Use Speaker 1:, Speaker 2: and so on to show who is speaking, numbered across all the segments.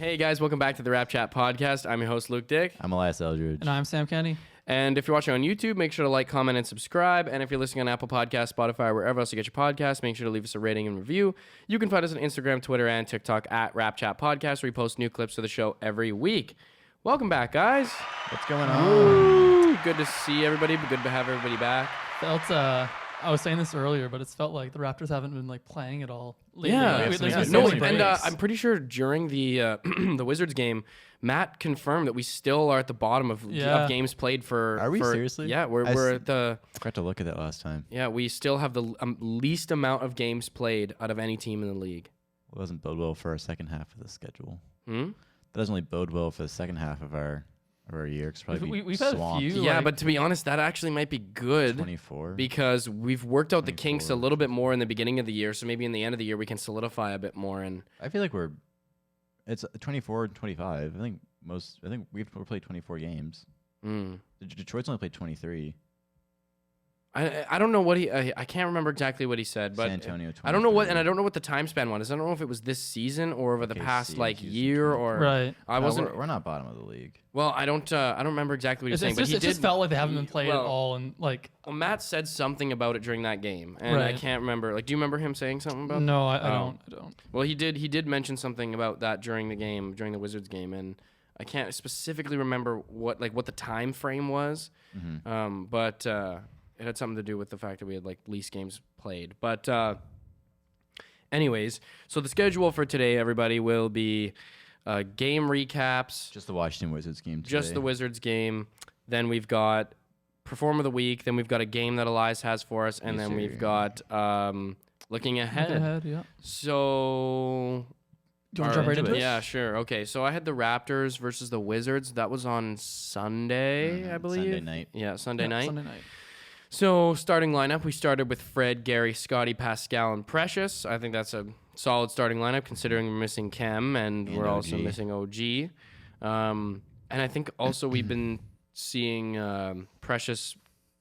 Speaker 1: Hey guys, welcome back to the RapChat podcast. I'm your host, Luke Dick.
Speaker 2: I'm Elias Eldridge.
Speaker 3: And I'm Sam Kenny.
Speaker 1: And if you're watching on YouTube, make sure to like, comment, and subscribe. And if you're listening on Apple Podcasts, Spotify, or wherever else you get your podcasts, make sure to leave us a rating and review. You can find us on Instagram, Twitter, and TikTok at RapChat Podcast, where we post new clips of the show every week. Welcome back, guys.
Speaker 2: What's going on?
Speaker 1: Ooh, good to see everybody. Good to have everybody back.
Speaker 3: I was saying this earlier, but it's felt like the Raptors haven't been like playing at all lately.
Speaker 1: Yeah,
Speaker 3: There's been so
Speaker 1: no,
Speaker 3: many
Speaker 1: and
Speaker 3: breaks.
Speaker 1: I'm pretty sure during the the Wizards game, Matt confirmed that we still are at the bottom of games played for.
Speaker 2: Are we seriously?
Speaker 1: Yeah, we're at the.
Speaker 2: I forgot to look at that last time.
Speaker 1: Yeah, we still have the least amount of games played out of any team in the league.
Speaker 2: Well, it doesn't bode well for our second half of the schedule.
Speaker 1: Hmm?
Speaker 2: That doesn't really bode well for the second half of our year. It's probably
Speaker 3: We've had a
Speaker 2: swamped.
Speaker 3: few.
Speaker 1: Yeah,
Speaker 3: like-
Speaker 1: but to be honest, that actually might be good
Speaker 2: 24.
Speaker 1: because we've worked out the kinks a
Speaker 2: 24.
Speaker 1: little bit more in the beginning of the year. So maybe in the end of the year we can solidify a bit more. And
Speaker 2: I feel like it's 24 and 25. I think we've played 24 games. Detroit's only played 23.
Speaker 1: I don't know what I can't remember exactly what he said, but
Speaker 2: San Antonio 23.
Speaker 1: I don't know what the time span was. I don't know if it was this season or over the past
Speaker 2: OKC is
Speaker 1: year or
Speaker 3: Right.
Speaker 1: I wasn't.
Speaker 2: We're not bottom of the league.
Speaker 1: Well, I don't remember exactly what he was saying, but he
Speaker 3: It just
Speaker 1: did.
Speaker 3: felt like they haven't been played at
Speaker 1: well,
Speaker 3: all, and like
Speaker 1: Well, Matt said something about it during that game, and I
Speaker 3: Right.
Speaker 1: can't remember. Like, do you remember him saying something about?
Speaker 3: no, I
Speaker 1: Oh.
Speaker 3: don't.
Speaker 1: Well, he did mention something about that during the Wizards game, and I can't specifically remember what the time frame was.
Speaker 2: Mm-hmm.
Speaker 1: But it had something to do with the fact that we had like least games played. But anyways, so the schedule for today, everybody, will be game recaps,
Speaker 2: Just the Washington Wizards game today.
Speaker 1: just the Wizards game. Then we've got Perform of the Week. Then we've got a game that Elias has for us, and
Speaker 2: Yes,
Speaker 1: then
Speaker 2: sir.
Speaker 1: we've got looking ahead.
Speaker 3: Yeah.
Speaker 1: So
Speaker 3: Do you want to jump right into it?
Speaker 1: yeah, sure. Okay, so I had the Raptors versus the Wizards. That was on Sunday, I believe.
Speaker 2: Sunday night.
Speaker 1: Yeah, Sunday night.
Speaker 3: Sunday night.
Speaker 1: So starting lineup, we started with Fred, Gary, Scotty, Pascal, and Precious. I think that's a solid starting lineup considering we're missing Kem and we're also
Speaker 2: OG.
Speaker 1: missing OG. And I think also we've been seeing Precious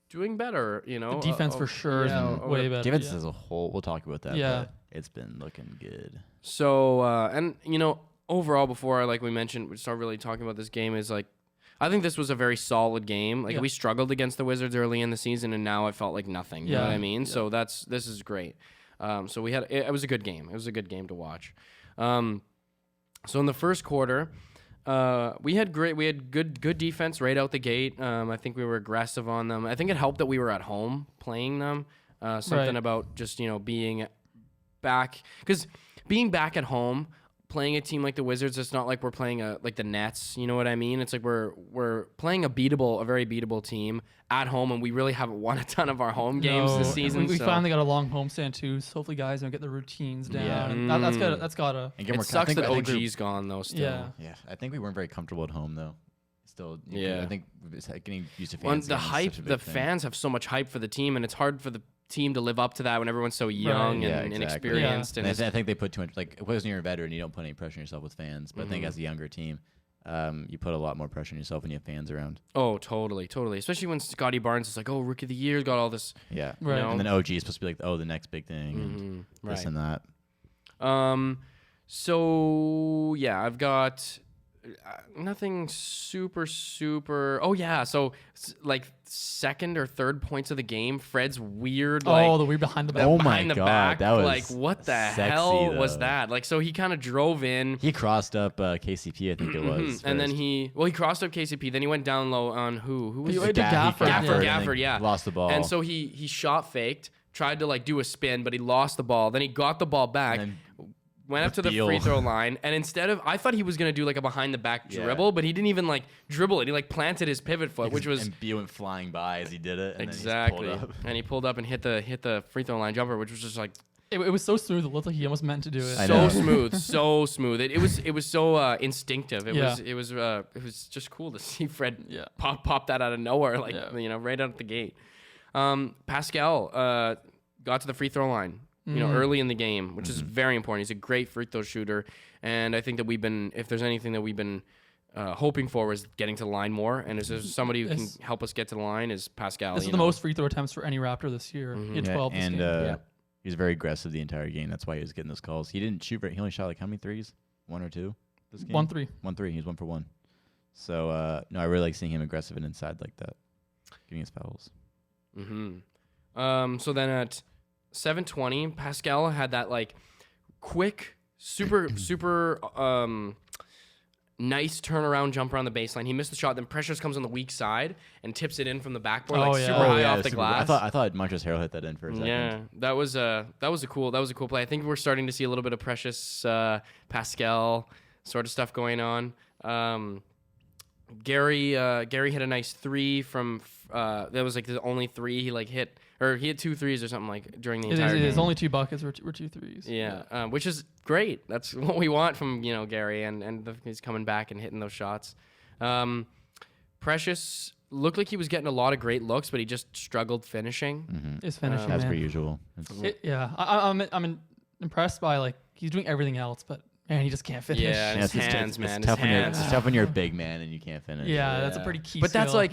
Speaker 1: doing better. You know,
Speaker 3: The defense for sure is way better.
Speaker 2: Defense
Speaker 3: yeah.
Speaker 2: as a whole, we'll talk about that.
Speaker 3: Yeah.
Speaker 2: But it's been looking good.
Speaker 1: So, and you know, overall, before like we mentioned, we start really talking about this game is like, I think this was a very solid game. Like
Speaker 3: Yeah.
Speaker 1: we struggled against the Wizards early in the season, and now it felt like nothing. You know
Speaker 3: Yeah.
Speaker 1: what I mean?
Speaker 3: Yeah.
Speaker 1: So this is great. So it was a good game. It was a good game to watch. So in the first quarter, we had good defense right out the gate. I think we were aggressive on them. I think it helped that we were at home playing them. Something
Speaker 3: Right.
Speaker 1: about just being back, because being back at home playing a team like the Wizards, it's not like we're playing like the Nets, you know what I mean? It's like we're playing a very beatable team at home, and we really haven't won a ton of our home games this season.
Speaker 3: We
Speaker 1: so
Speaker 3: finally got a long homestand too. So hopefully, guys don't get the routines down.
Speaker 2: Yeah.
Speaker 3: And that's gotta.
Speaker 2: And get
Speaker 1: it
Speaker 2: more
Speaker 1: sucks that
Speaker 2: I think
Speaker 1: OG's gone though. Still,
Speaker 3: Yeah.
Speaker 2: Yeah, I think we weren't very comfortable at home though. Still,
Speaker 1: Yeah.
Speaker 2: I think it's getting used to
Speaker 1: Well,
Speaker 2: fans.
Speaker 1: the
Speaker 2: again is
Speaker 1: hype,
Speaker 2: such a
Speaker 1: the
Speaker 2: big thing.
Speaker 1: fans have so much hype for the team, and it's hard for the team to live up to that when everyone's so young
Speaker 2: Yeah,
Speaker 1: and
Speaker 2: exactly.
Speaker 1: inexperienced.
Speaker 2: And
Speaker 1: And
Speaker 2: I think they put too much. Like, when you're a veteran, you don't put any pressure on yourself with fans. But I think as a younger team, you put a lot more pressure on yourself when you have fans around.
Speaker 1: oh, totally, especially when Scotty Barnes is like, oh, Rookie of the Year, got all this.
Speaker 2: Yeah,
Speaker 3: Right.
Speaker 1: You know?
Speaker 2: And then OG is supposed to be like, oh, the next big thing, and this
Speaker 1: Right.
Speaker 2: and that.
Speaker 1: So yeah, I've got nothing super. Oh yeah, so like second or third points of the game, Fred's weird. Like,
Speaker 3: the weird behind the back.
Speaker 2: Oh my
Speaker 1: behind the
Speaker 2: God,
Speaker 1: back,
Speaker 2: that was
Speaker 1: like what the
Speaker 2: sexy,
Speaker 1: hell was
Speaker 2: though.
Speaker 1: that? Like, so he kind of drove in.
Speaker 2: He crossed up KCP, I think it was,
Speaker 1: And then
Speaker 2: first.
Speaker 1: he crossed up KCP. Then he went down low on who was
Speaker 3: He
Speaker 1: it?
Speaker 3: went to Gafford.
Speaker 1: Gafford,
Speaker 2: and then
Speaker 1: yeah.
Speaker 2: lost the ball.
Speaker 1: And so he shot faked, tried to like do a spin, but he lost the ball. Then he got the ball back,
Speaker 2: And
Speaker 1: went up to the
Speaker 2: Beal.
Speaker 1: free throw line, and instead of, I thought he was gonna do like a behind the back
Speaker 2: Yeah.
Speaker 1: dribble, but he didn't even like dribble it. He like planted his pivot foot, which was
Speaker 2: and Beal went flying by as he did it. And
Speaker 1: exactly.
Speaker 2: Then he just pulled up.
Speaker 1: And he pulled up and hit the free throw line jumper, which was just like
Speaker 3: It was so smooth. It looked like he almost meant to do it.
Speaker 2: I
Speaker 1: so
Speaker 2: know.
Speaker 1: smooth, so smooth. It was so instinctive. It
Speaker 3: Yeah.
Speaker 1: was just cool to see Fred
Speaker 3: Yeah.
Speaker 1: pop that out of nowhere, like
Speaker 3: Yeah.
Speaker 1: right out the gate. Pascal got to the free throw line, early in the game, which is very important. He's a great free throw shooter, and I think that if there's anything that we've been hoping for was getting to the line more, and if there's somebody who can help us get to the line is Pascal.
Speaker 3: This is the most free throw attempts for any Raptor this year. He had 12 this
Speaker 2: and
Speaker 3: game.
Speaker 2: he was very aggressive the entire game. That's why he was getting those calls. He didn't shoot. He only shot like how many threes? One or two? this game?
Speaker 3: 1-3.
Speaker 2: 1-3. He's 1 for 1. So no, I really like seeing him aggressive and inside like that, getting his fouls.
Speaker 1: So then at 7:20, Pascal had that like quick, super nice turnaround jumper on the baseline. He missed the shot. Then Precious comes on the weak side and tips it in from the backboard, super high off the glass.
Speaker 2: I thought Montrezl Harrell hit that in for a second.
Speaker 1: Yeah, that was a cool play. I think we're starting to see a little bit of Precious Pascal sort of stuff going on. Gary hit a nice 3 from that was like the only 3 he like hit, or he had 2 threes or something like during the entire game.
Speaker 3: His only 2 buckets were 2 threes.
Speaker 1: Yeah, which is great. That's what we want from Gary, and he's coming back and hitting those shots. Precious looked like he was getting a lot of great looks, but he just struggled finishing.
Speaker 3: His finishing,
Speaker 2: as
Speaker 3: man.
Speaker 2: per usual.
Speaker 3: I'm impressed by like he's doing everything else, but man, he just can't finish.
Speaker 1: Yeah, his hands, man.
Speaker 2: It's tough when you're a big man and you can't finish.
Speaker 3: Yeah, that's a pretty key.
Speaker 1: But
Speaker 3: skill.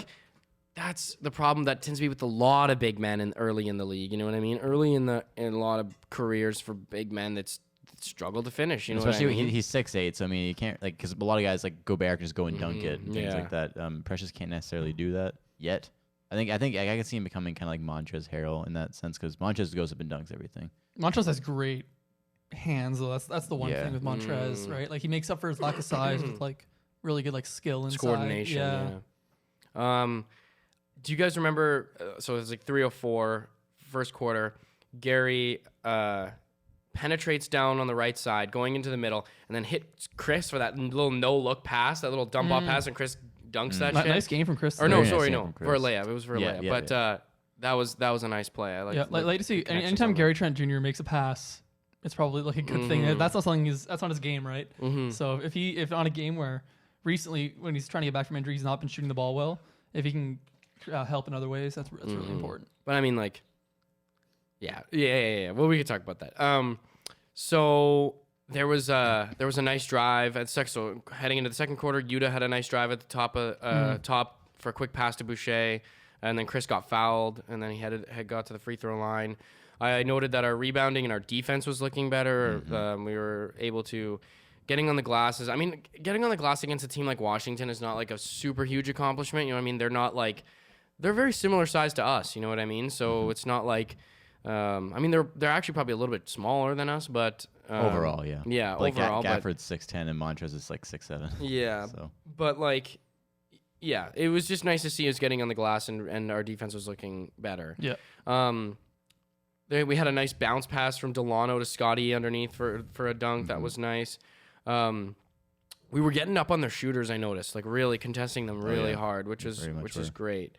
Speaker 1: that's the problem that tends to be with a lot of big men early in the league. You know what I mean? Early in a lot of careers for big men that struggle to finish. You know,
Speaker 2: especially
Speaker 1: what I mean?
Speaker 2: he's 6'8", so I mean, you can't because a lot of guys like Gobert can just go and dunk it and things like that. Precious can't necessarily do that yet. I think I can see him becoming kind of like Montrezl Harrell in that sense because Montrezl goes up and dunks everything.
Speaker 3: Montrezl has great hands though. That's the one thing with Montrezl, right? Like he makes up for his lack of size with like really good like skill and
Speaker 1: coordination. Yeah. Do you guys remember? So it was like 3:04 first quarter. Gary penetrates down on the right side, going into the middle, and then hits Chris for that little no-look pass, that little dump-off pass, and Chris dunks that shit.
Speaker 3: Nice game from Chris.
Speaker 1: Or no,
Speaker 2: Very
Speaker 1: sorry,
Speaker 2: nice
Speaker 1: no, for a layup. It was for a layup.
Speaker 2: Yeah,
Speaker 1: but that was a nice play. I
Speaker 3: like to see anytime Gary Trent Jr. makes a pass, it's probably like a good thing. That's not something that's not his game, right? So if on a game where recently when he's trying to get back from injury, he's not been shooting the ball well, if he can help in other ways, that's really important.
Speaker 1: But I mean, like, yeah. Well, we could talk about that. So there was a nice drive at so heading into the second quarter. Yuta had a nice drive at the top for a quick pass to Boucher, and then Chris got fouled, and then he had got to the free throw line. I noted that our rebounding and our defense was looking better. We were able to getting on the glasses. I mean, getting on the glass against a team like Washington is not like a super huge accomplishment. You know what I mean? They're not like they're very similar size to us. You know what I mean? So it's not like. I mean, they're actually probably a little bit smaller than us, but
Speaker 2: overall, yeah.
Speaker 1: Yeah,
Speaker 2: like
Speaker 1: overall.
Speaker 2: Gafford's 6'10" and Montrezl is like 6'7".
Speaker 1: Yeah,
Speaker 2: so.
Speaker 1: But like, yeah, it was just nice to see us getting on the glass and our defense was looking better.
Speaker 3: Yeah.
Speaker 1: We had a nice bounce pass from Delano to Scotty underneath for a dunk. That was nice. We were getting up on their shooters. I noticed, like really contesting them really hard, which is great.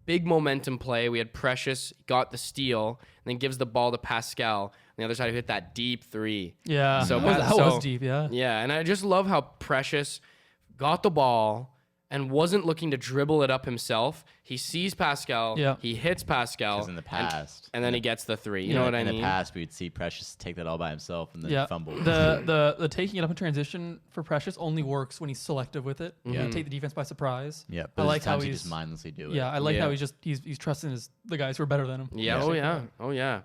Speaker 1: Big momentum play. We had Precious got the steal and then gives the ball to Pascal on the other side who hit that deep 3.
Speaker 3: Yeah,
Speaker 1: so
Speaker 3: that was deep. Yeah.
Speaker 1: Yeah, and I just love how Precious got the ball and wasn't looking to dribble it up himself. He sees Pascal. He hits Pascal.
Speaker 2: Because in the past,
Speaker 1: and then he gets the 3. You know what I mean?
Speaker 2: In the past, we'd see Precious take that all by himself and then fumble.
Speaker 3: The taking it up in transition for Precious only works when he's selective with it. You take the defense by surprise.
Speaker 2: Yeah, but
Speaker 3: I like how
Speaker 2: he just mindlessly do it.
Speaker 3: Yeah, I like how he's trusting the guys who are better than him.
Speaker 1: Yeah. Oh yeah.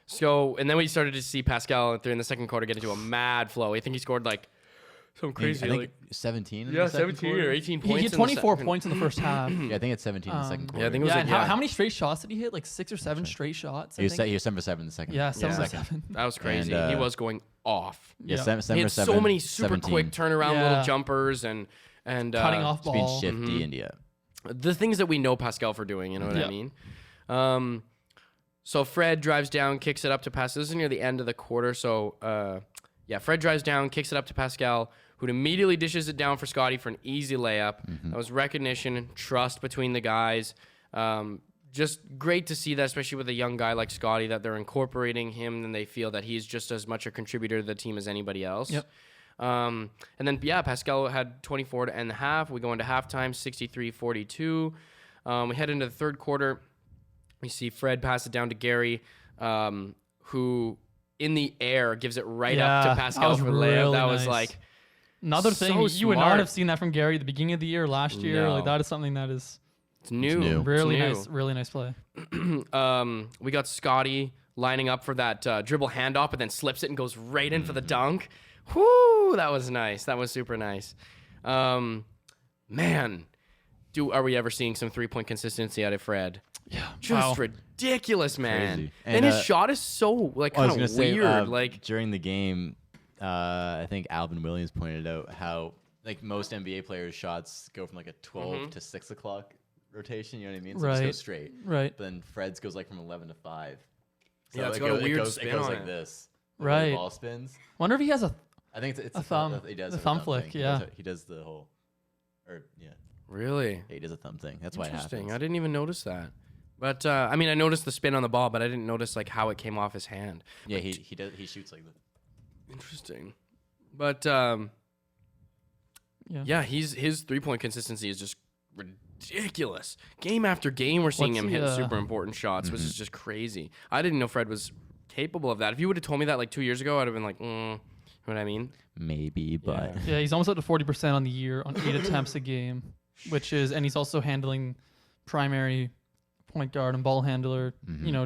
Speaker 1: So and then we started to see Pascal in the second quarter get into a mad flow. I think he scored like. Some crazy,
Speaker 2: I think 17.
Speaker 1: Yeah, 17 or 18 points.
Speaker 3: He hit 24 points in the first half.
Speaker 2: Yeah, I think it's 17 in the second quarter.
Speaker 1: Yeah, I think it was like,
Speaker 3: how many straight shots did he hit? Like 6 or 7 straight shots.
Speaker 2: He was 7 for 7 in the second.
Speaker 3: Yeah, 7 for 7.
Speaker 1: That was crazy. He was going off.
Speaker 2: Yeah, 7
Speaker 1: he had
Speaker 2: for 7.
Speaker 1: So many super
Speaker 2: 17.
Speaker 1: quick turnaround little jumpers and
Speaker 3: cutting off ball,
Speaker 2: being shifty and
Speaker 1: the things that we know Pascal for doing. You know what I mean? So Fred drives down, kicks it up to Pascal. This is near the end of the quarter. So Fred drives down, kicks it up to Pascal, who immediately dishes it down for Scotty for an easy layup. That was recognition, trust between the guys. Just great to see that, especially with a young guy like Scotty, that they're incorporating him and they feel that he's just as much a contributor to the team as anybody else.
Speaker 3: Yep.
Speaker 1: And then, Pascal had 24 to end the half. We go into halftime, 63-42. We head into the third quarter. We see Fred pass it down to Gary, who in the air gives it right up to Pascal for the layup. That was like...
Speaker 3: Another thing, you would not have seen that from Gary at the beginning of the year last year.
Speaker 1: No.
Speaker 3: Like that is something that is
Speaker 1: it's new.
Speaker 3: Really nice, really nice play.
Speaker 1: We got Scotty lining up for that dribble handoff, but then slips it and goes right in for the dunk. Whoo, that was nice. That was super nice. Man, are we ever seeing some 3-point consistency out of Fred?
Speaker 3: Yeah.
Speaker 1: Just ridiculous, man.
Speaker 2: Crazy.
Speaker 1: And his shot is so kind of weird. Like
Speaker 2: during the game, I think Alvin Williams pointed out how like most NBA players' shots go from like a 12 to 6 o'clock rotation. You know what I mean? So
Speaker 3: Right.
Speaker 2: just go straight.
Speaker 3: Right.
Speaker 2: But then Fred's goes like from 11 to 5. So
Speaker 1: Yeah, it's got a weird spin
Speaker 2: It goes
Speaker 1: on
Speaker 2: like
Speaker 1: it.
Speaker 2: this.
Speaker 3: Right.
Speaker 2: The ball spins.
Speaker 3: Wonder if he has a
Speaker 2: I think it's
Speaker 3: A thumb.
Speaker 2: He does
Speaker 3: The
Speaker 2: have a
Speaker 3: thumb flick,
Speaker 2: thing.
Speaker 3: yeah.
Speaker 2: He does the whole, or yeah,
Speaker 1: really
Speaker 2: he does a thumb thing. That's why it
Speaker 1: interesting.
Speaker 2: happens.
Speaker 1: I didn't even notice that. But I mean, I noticed the spin on the ball, but I didn't notice like how it came off his hand.
Speaker 2: Yeah, he does. He shoots like this.
Speaker 1: Interesting. But
Speaker 3: yeah.
Speaker 1: yeah, his 3-point consistency is just ridiculous. Game after game, we're seeing
Speaker 3: What's
Speaker 1: him
Speaker 3: the,
Speaker 1: hit super important shots, which is just crazy. I didn't know Fred was capable of that. If you would have told me that like 2 years ago, I'd have been like, you know what I mean?
Speaker 2: Maybe, but
Speaker 3: Yeah, he's almost up to 40% on the year on 8 attempts a game, and he's also handling primary point guard and ball handler,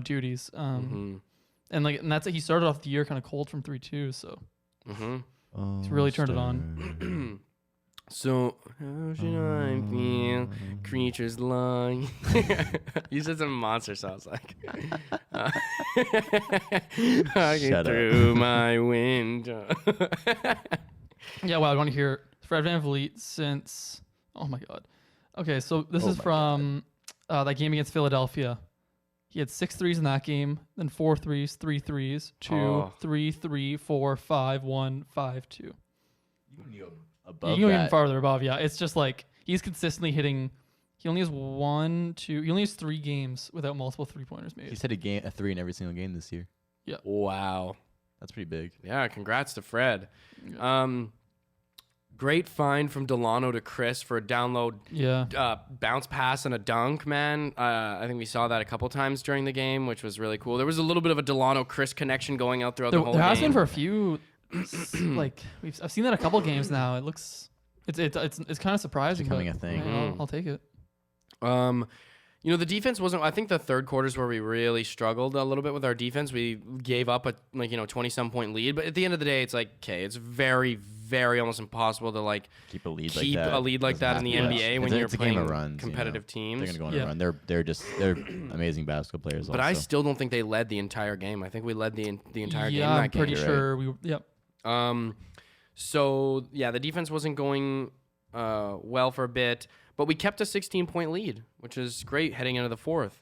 Speaker 3: duties. And that's he started off the year kind of cold from 3 too, so he's really turned it on.
Speaker 1: So, how should I feel? Creatures lie. You said some monster sounds like. I
Speaker 2: Shut
Speaker 1: through my window.
Speaker 3: Yeah, well, I want to hear Fred VanVleet since. Oh my God. Okay, so this is from that game against Philadelphia. He had 6 threes in that game, then 4 threes, 3 threes, 2, 3, 3, 4, 5, 1, 5, 2.
Speaker 2: you can go above
Speaker 3: You can go
Speaker 2: that.
Speaker 3: even farther above, yeah. It's just like he's consistently hitting. He only has 3 games without multiple 3-pointers made.
Speaker 2: He's hit a 3 in every single game this year.
Speaker 1: Wow.
Speaker 2: That's pretty big.
Speaker 1: Yeah, congrats to Fred. Great find from Delano to Chris for a download bounce pass and a dunk, man. I think we saw that a couple times during the game, which was really cool. There was a little bit of a Delano-Chris connection going out throughout the whole game.
Speaker 3: There has been for a few. Like I've seen that a couple games now. It looks it's kind of surprising.
Speaker 2: Becoming
Speaker 3: but,
Speaker 2: a thing.
Speaker 3: I'll take it.
Speaker 1: The defense wasn't. I think the third quarters where we really struggled a little bit with our defense. We gave up a 20-some point lead, but at the end of the day, it's like okay, it's very, very almost impossible to like
Speaker 2: keep a lead
Speaker 1: like that in the NBA when you're playing
Speaker 2: a runs,
Speaker 1: competitive teams.
Speaker 2: They're gonna go on a run. They're amazing basketball players.
Speaker 1: But
Speaker 2: also.
Speaker 1: I still don't think they led the entire game. I think we led the entire game.
Speaker 3: Yeah,
Speaker 1: that
Speaker 3: I'm pretty
Speaker 1: game.
Speaker 3: sure we. Yep.
Speaker 1: So yeah, the defense wasn't going well for a bit, but we kept a 16-point lead, which is great heading into the fourth.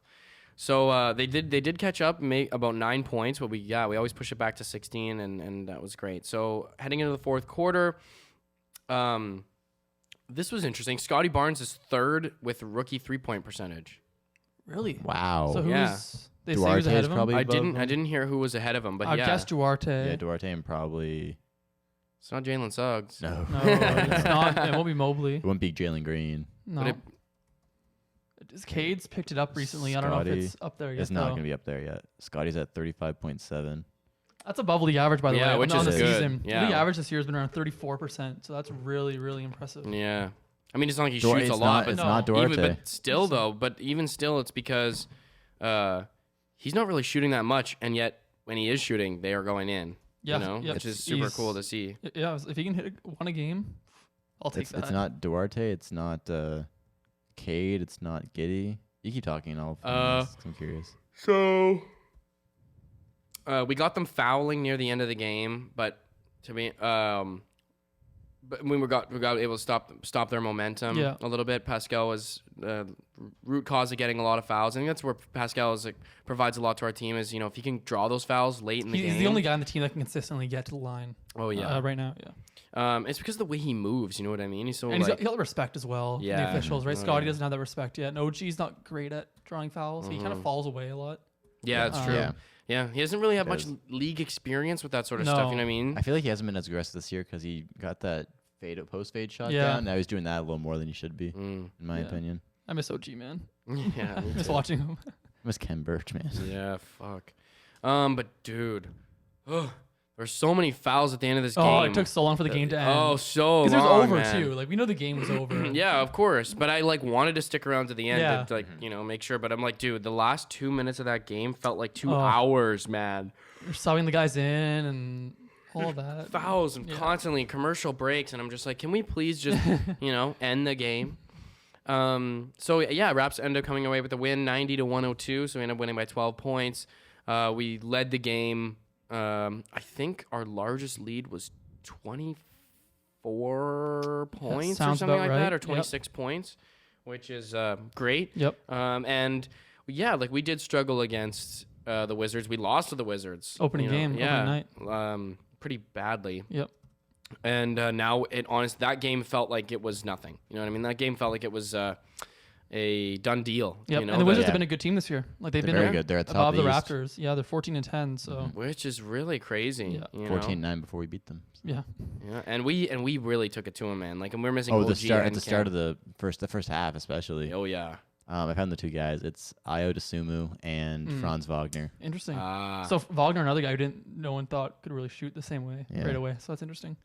Speaker 1: So they did catch up, make about 9 points, but we always push it back to 16, and that was great. So heading into the fourth quarter, this was interesting. Scotty Barnes is third with rookie 3-point percentage.
Speaker 3: Really?
Speaker 2: Wow.
Speaker 3: So who's
Speaker 1: Yeah.
Speaker 3: they say who's ahead of him?
Speaker 2: probably
Speaker 1: I
Speaker 2: above him.
Speaker 1: didn't hear who was ahead of him, but
Speaker 3: I
Speaker 1: yeah,
Speaker 3: guess Duarte.
Speaker 2: Yeah, Duarte and probably
Speaker 1: it's not Jalen Suggs.
Speaker 2: no.
Speaker 3: No, it's not. It won't be Mobley.
Speaker 2: It won't be Jalen Green.
Speaker 3: No.
Speaker 1: But
Speaker 3: Cade's picked it up recently. I don't know if it's up there yet.
Speaker 2: It's not
Speaker 3: though.
Speaker 2: going to be up there yet. Scotty's at 35.7.
Speaker 3: That's above league average, by the
Speaker 1: Yeah,
Speaker 3: way.
Speaker 1: which
Speaker 3: on
Speaker 1: is
Speaker 3: the
Speaker 1: good.
Speaker 3: season.
Speaker 1: Yeah.
Speaker 3: League average this year has been around 34%, so that's really, really impressive.
Speaker 1: Yeah. I mean, it's not like he
Speaker 2: Duarte-
Speaker 1: shoots a
Speaker 2: it's
Speaker 1: lot,
Speaker 2: not-
Speaker 1: but
Speaker 2: it's not Duarte.
Speaker 1: but even still, it's because he's not really shooting that much, and yet when he is shooting, they are going in.
Speaker 3: Yeah,
Speaker 1: Which is super cool to see.
Speaker 3: Yeah, if he can hit one a game, I'll take that.
Speaker 2: It's not Duarte. It's not Cade. It's not Giddey. You keep talking. I'm curious.
Speaker 1: So we got them fouling near the end of the game, but to me, but when we got able to stop their momentum a little bit. Pascal was root cause of getting a lot of fouls. I think that's where Pascal provides a lot to our team. Is if he can draw those fouls late in the game.
Speaker 3: He's the only guy on the team that can consistently get to the line.
Speaker 1: Oh yeah,
Speaker 3: right now, yeah.
Speaker 1: It's because of the way he moves. You know what I mean? He's so
Speaker 3: and he's got respect as well.
Speaker 1: Yeah.
Speaker 3: The officials, right?
Speaker 1: Oh,
Speaker 3: Scotty
Speaker 1: yeah.
Speaker 3: doesn't have that respect yet. And OG's not great at drawing fouls. He kind of falls away a lot.
Speaker 1: Yeah, that's true. Yeah, he doesn't really have much
Speaker 2: Does.
Speaker 1: league experience with that sort of stuff. You know what I mean?
Speaker 2: I feel like he hasn't been as aggressive this year because he got that post fade shot
Speaker 3: Yeah.
Speaker 2: down. Now he's doing that a little more than he should be, in my opinion.
Speaker 3: I miss OG, man.
Speaker 1: Yeah,
Speaker 3: I miss watching him.
Speaker 2: I miss Ken Birch, man.
Speaker 1: Yeah, fuck. But dude, there's so many fouls at the end of this game.
Speaker 3: Oh, it took so long for the game to end.
Speaker 1: Oh, so long,
Speaker 3: because it was over
Speaker 1: man.
Speaker 3: too. Like we know the game was over.
Speaker 1: Yeah, of course. But I wanted to stick around to the end
Speaker 3: Yeah.
Speaker 1: to make sure. But I'm like, dude, the last 2 minutes of that game felt like 2 hours, man.
Speaker 3: You're subbing the guys in, and all that.
Speaker 1: Fouls and constantly commercial breaks, and I'm just like, can we please just, end the game? Raps end up coming away with the win, 90-102. So we end up winning by 12 points. We led the game. I think our largest lead was 24 points or something like that, or 26 points, which is great.
Speaker 3: Yep.
Speaker 1: We did struggle against the Wizards. We lost to the Wizards.
Speaker 3: Opening night.
Speaker 1: Pretty badly.
Speaker 3: Yep.
Speaker 1: And now that game felt like it was nothing. You know what I mean? That game felt like it was a done deal.
Speaker 3: Yep. And the Wizards have been a good team this year. Like they've been
Speaker 2: very good. They're at the
Speaker 3: above
Speaker 2: top
Speaker 3: the
Speaker 2: of the
Speaker 3: Raptors. Yeah, they're 14-10. So
Speaker 1: which is really crazy.
Speaker 3: Yeah.
Speaker 2: 14-9 before we beat them.
Speaker 3: Yeah.
Speaker 1: Yeah, and we really took it to them, man. Like, and we're missing.
Speaker 2: Oh,
Speaker 1: OG
Speaker 2: at the start of the first half, especially.
Speaker 1: Oh yeah.
Speaker 2: I found the two guys. It's Ayo Dosunmu and Franz Wagner.
Speaker 3: Interesting. So Wagner, another guy who no one thought could really shoot the same way right away. So that's interesting.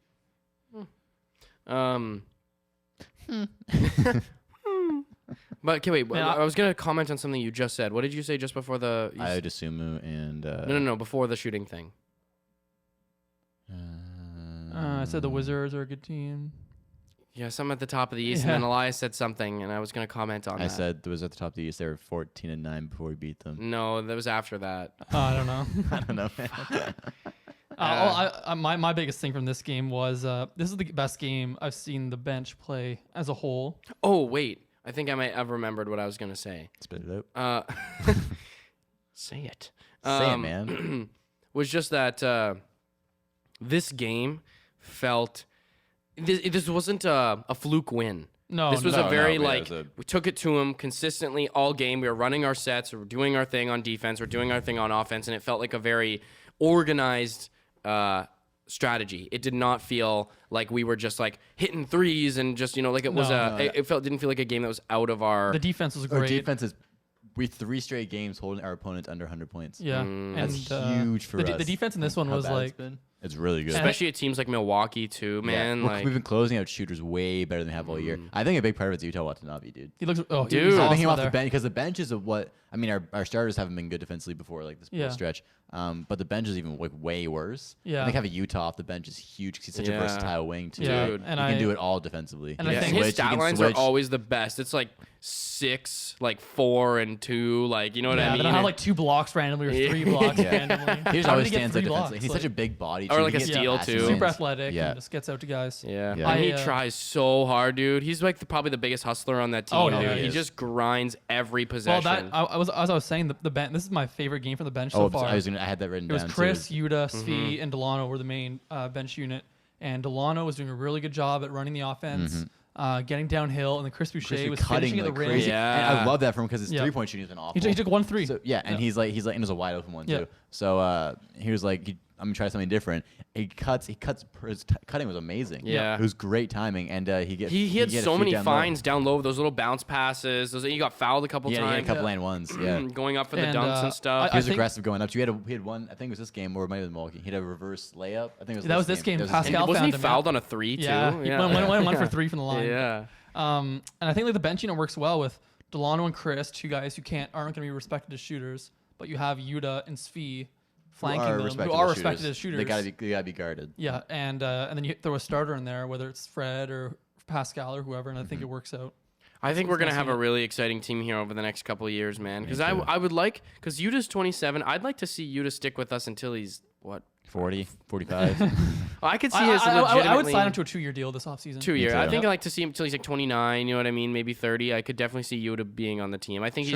Speaker 1: But okay, wait. I was gonna comment on something you just said. What did you say just before the?
Speaker 2: Ayo Dosunmu and.
Speaker 1: No. Before the shooting thing.
Speaker 3: I said the Wizards are a good team.
Speaker 1: Yeah, some at the top of the East, and then Elias said something, and I was gonna comment on that.
Speaker 2: I said it was at the top of the East. They were 14-9 before we beat them.
Speaker 1: No, that was after that.
Speaker 3: I don't know.
Speaker 2: I don't know.
Speaker 3: My biggest thing from this game was this is the best game I've seen the bench play as a whole.
Speaker 1: Oh wait, I think I might have remembered what I was gonna say.
Speaker 2: Spit it
Speaker 1: out. Say it.
Speaker 2: Say it, man.
Speaker 1: Was just that this game felt. This wasn't a fluke win.
Speaker 3: No,
Speaker 1: this was a very we took it to them consistently all game. We were running our sets, we were doing our thing on defense, we were doing our thing on offense, and it felt like a very organized strategy. It did not feel like we were just like hitting threes and just like it was didn't feel like a game that was out of our.
Speaker 3: The defense was great.
Speaker 2: Our defense is. We 3 straight games holding our opponents under 100 points.
Speaker 3: Yeah,
Speaker 2: that's huge for us.
Speaker 3: The defense in this one was like.
Speaker 2: It's really good.
Speaker 1: Especially at teams like Milwaukee, too, man.
Speaker 2: Yeah. We've been closing out shooters way better than we have all year. I think a big part of it's Utah Watanabe, dude.
Speaker 3: He looks. Oh,
Speaker 1: dude.
Speaker 3: He's
Speaker 2: I
Speaker 3: awesome
Speaker 2: think him off
Speaker 3: there.
Speaker 2: the bench because the bench is what I mean. Our starters haven't been good defensively before, like this stretch. But the bench is even way worse.
Speaker 3: Yeah.
Speaker 2: I think having Utah off the bench is huge because he's such a versatile wing too.
Speaker 3: Yeah.
Speaker 2: Dude. And he can do it all defensively.
Speaker 3: And
Speaker 1: I think his stat lines are always the best. It's like 6, like 4 and 2, like you know what I mean.
Speaker 3: Then I have like 2 blocks randomly or 3 blocks randomly.
Speaker 2: He just always stands out defensively. He's such a big body,
Speaker 1: or like a steal too.
Speaker 3: Super athletic. And just gets out to guys.
Speaker 1: Yeah. And he tries so hard, dude. He's like probably the biggest hustler on that team.
Speaker 3: Oh,
Speaker 1: dude. He just grinds every possession.
Speaker 3: Well, as I was saying, the bench. This is my favorite game from the bench so far.
Speaker 2: I had that written down.
Speaker 3: It was Chris, Yuta, Svi, and Delano were the main bench unit, and Delano was doing a really good job at running the offense, getting downhill, and then Chris Boucher was finishing at the rim.
Speaker 2: Yeah, and I love that from him because his 3-point shooting has been awful.
Speaker 3: He took 1 3.
Speaker 2: So, and he's like, and it was a wide open one too. So he was like, I'm gonna try something different. His cutting was amazing.
Speaker 1: Yeah,
Speaker 2: it was great timing, and he
Speaker 1: had so many finds down low. Those little bounce passes. He got fouled a couple times.
Speaker 2: He had a couple and ones. Yeah,
Speaker 1: going up for the dunks and stuff.
Speaker 2: He was aggressive going up. He had one. I think it was this game, or it might have been Milwaukee. He had a reverse layup. I think it was
Speaker 3: this game. Pascal
Speaker 1: wasn't he
Speaker 3: found
Speaker 1: fouled on a 3 too?
Speaker 3: Yeah, he went for 3 from the line.
Speaker 1: Yeah.
Speaker 3: And I think like the bench unit works well with Delano and Chris, 2 guys who aren't going to be respected as shooters, but you have Yuta and Svi flanking them, who are respected as shooters.
Speaker 2: They gotta be guarded.
Speaker 3: Yeah, and then you throw a starter in there, whether it's Fred or Pascal or whoever, and I think it works out.
Speaker 1: I think we're gonna have a really exciting team here over the next couple of years, man. Because I would like, because Yuta's 27. I'd like to see Yuta stick with us until he's what
Speaker 2: 40, 45.
Speaker 1: Well, I could see his
Speaker 3: I would sign him to a 2-year deal this offseason.
Speaker 1: 2 year. I think I'd like to see him until he's like 29. You know what I mean? Maybe 30. I could definitely see Yuta being on the team. I think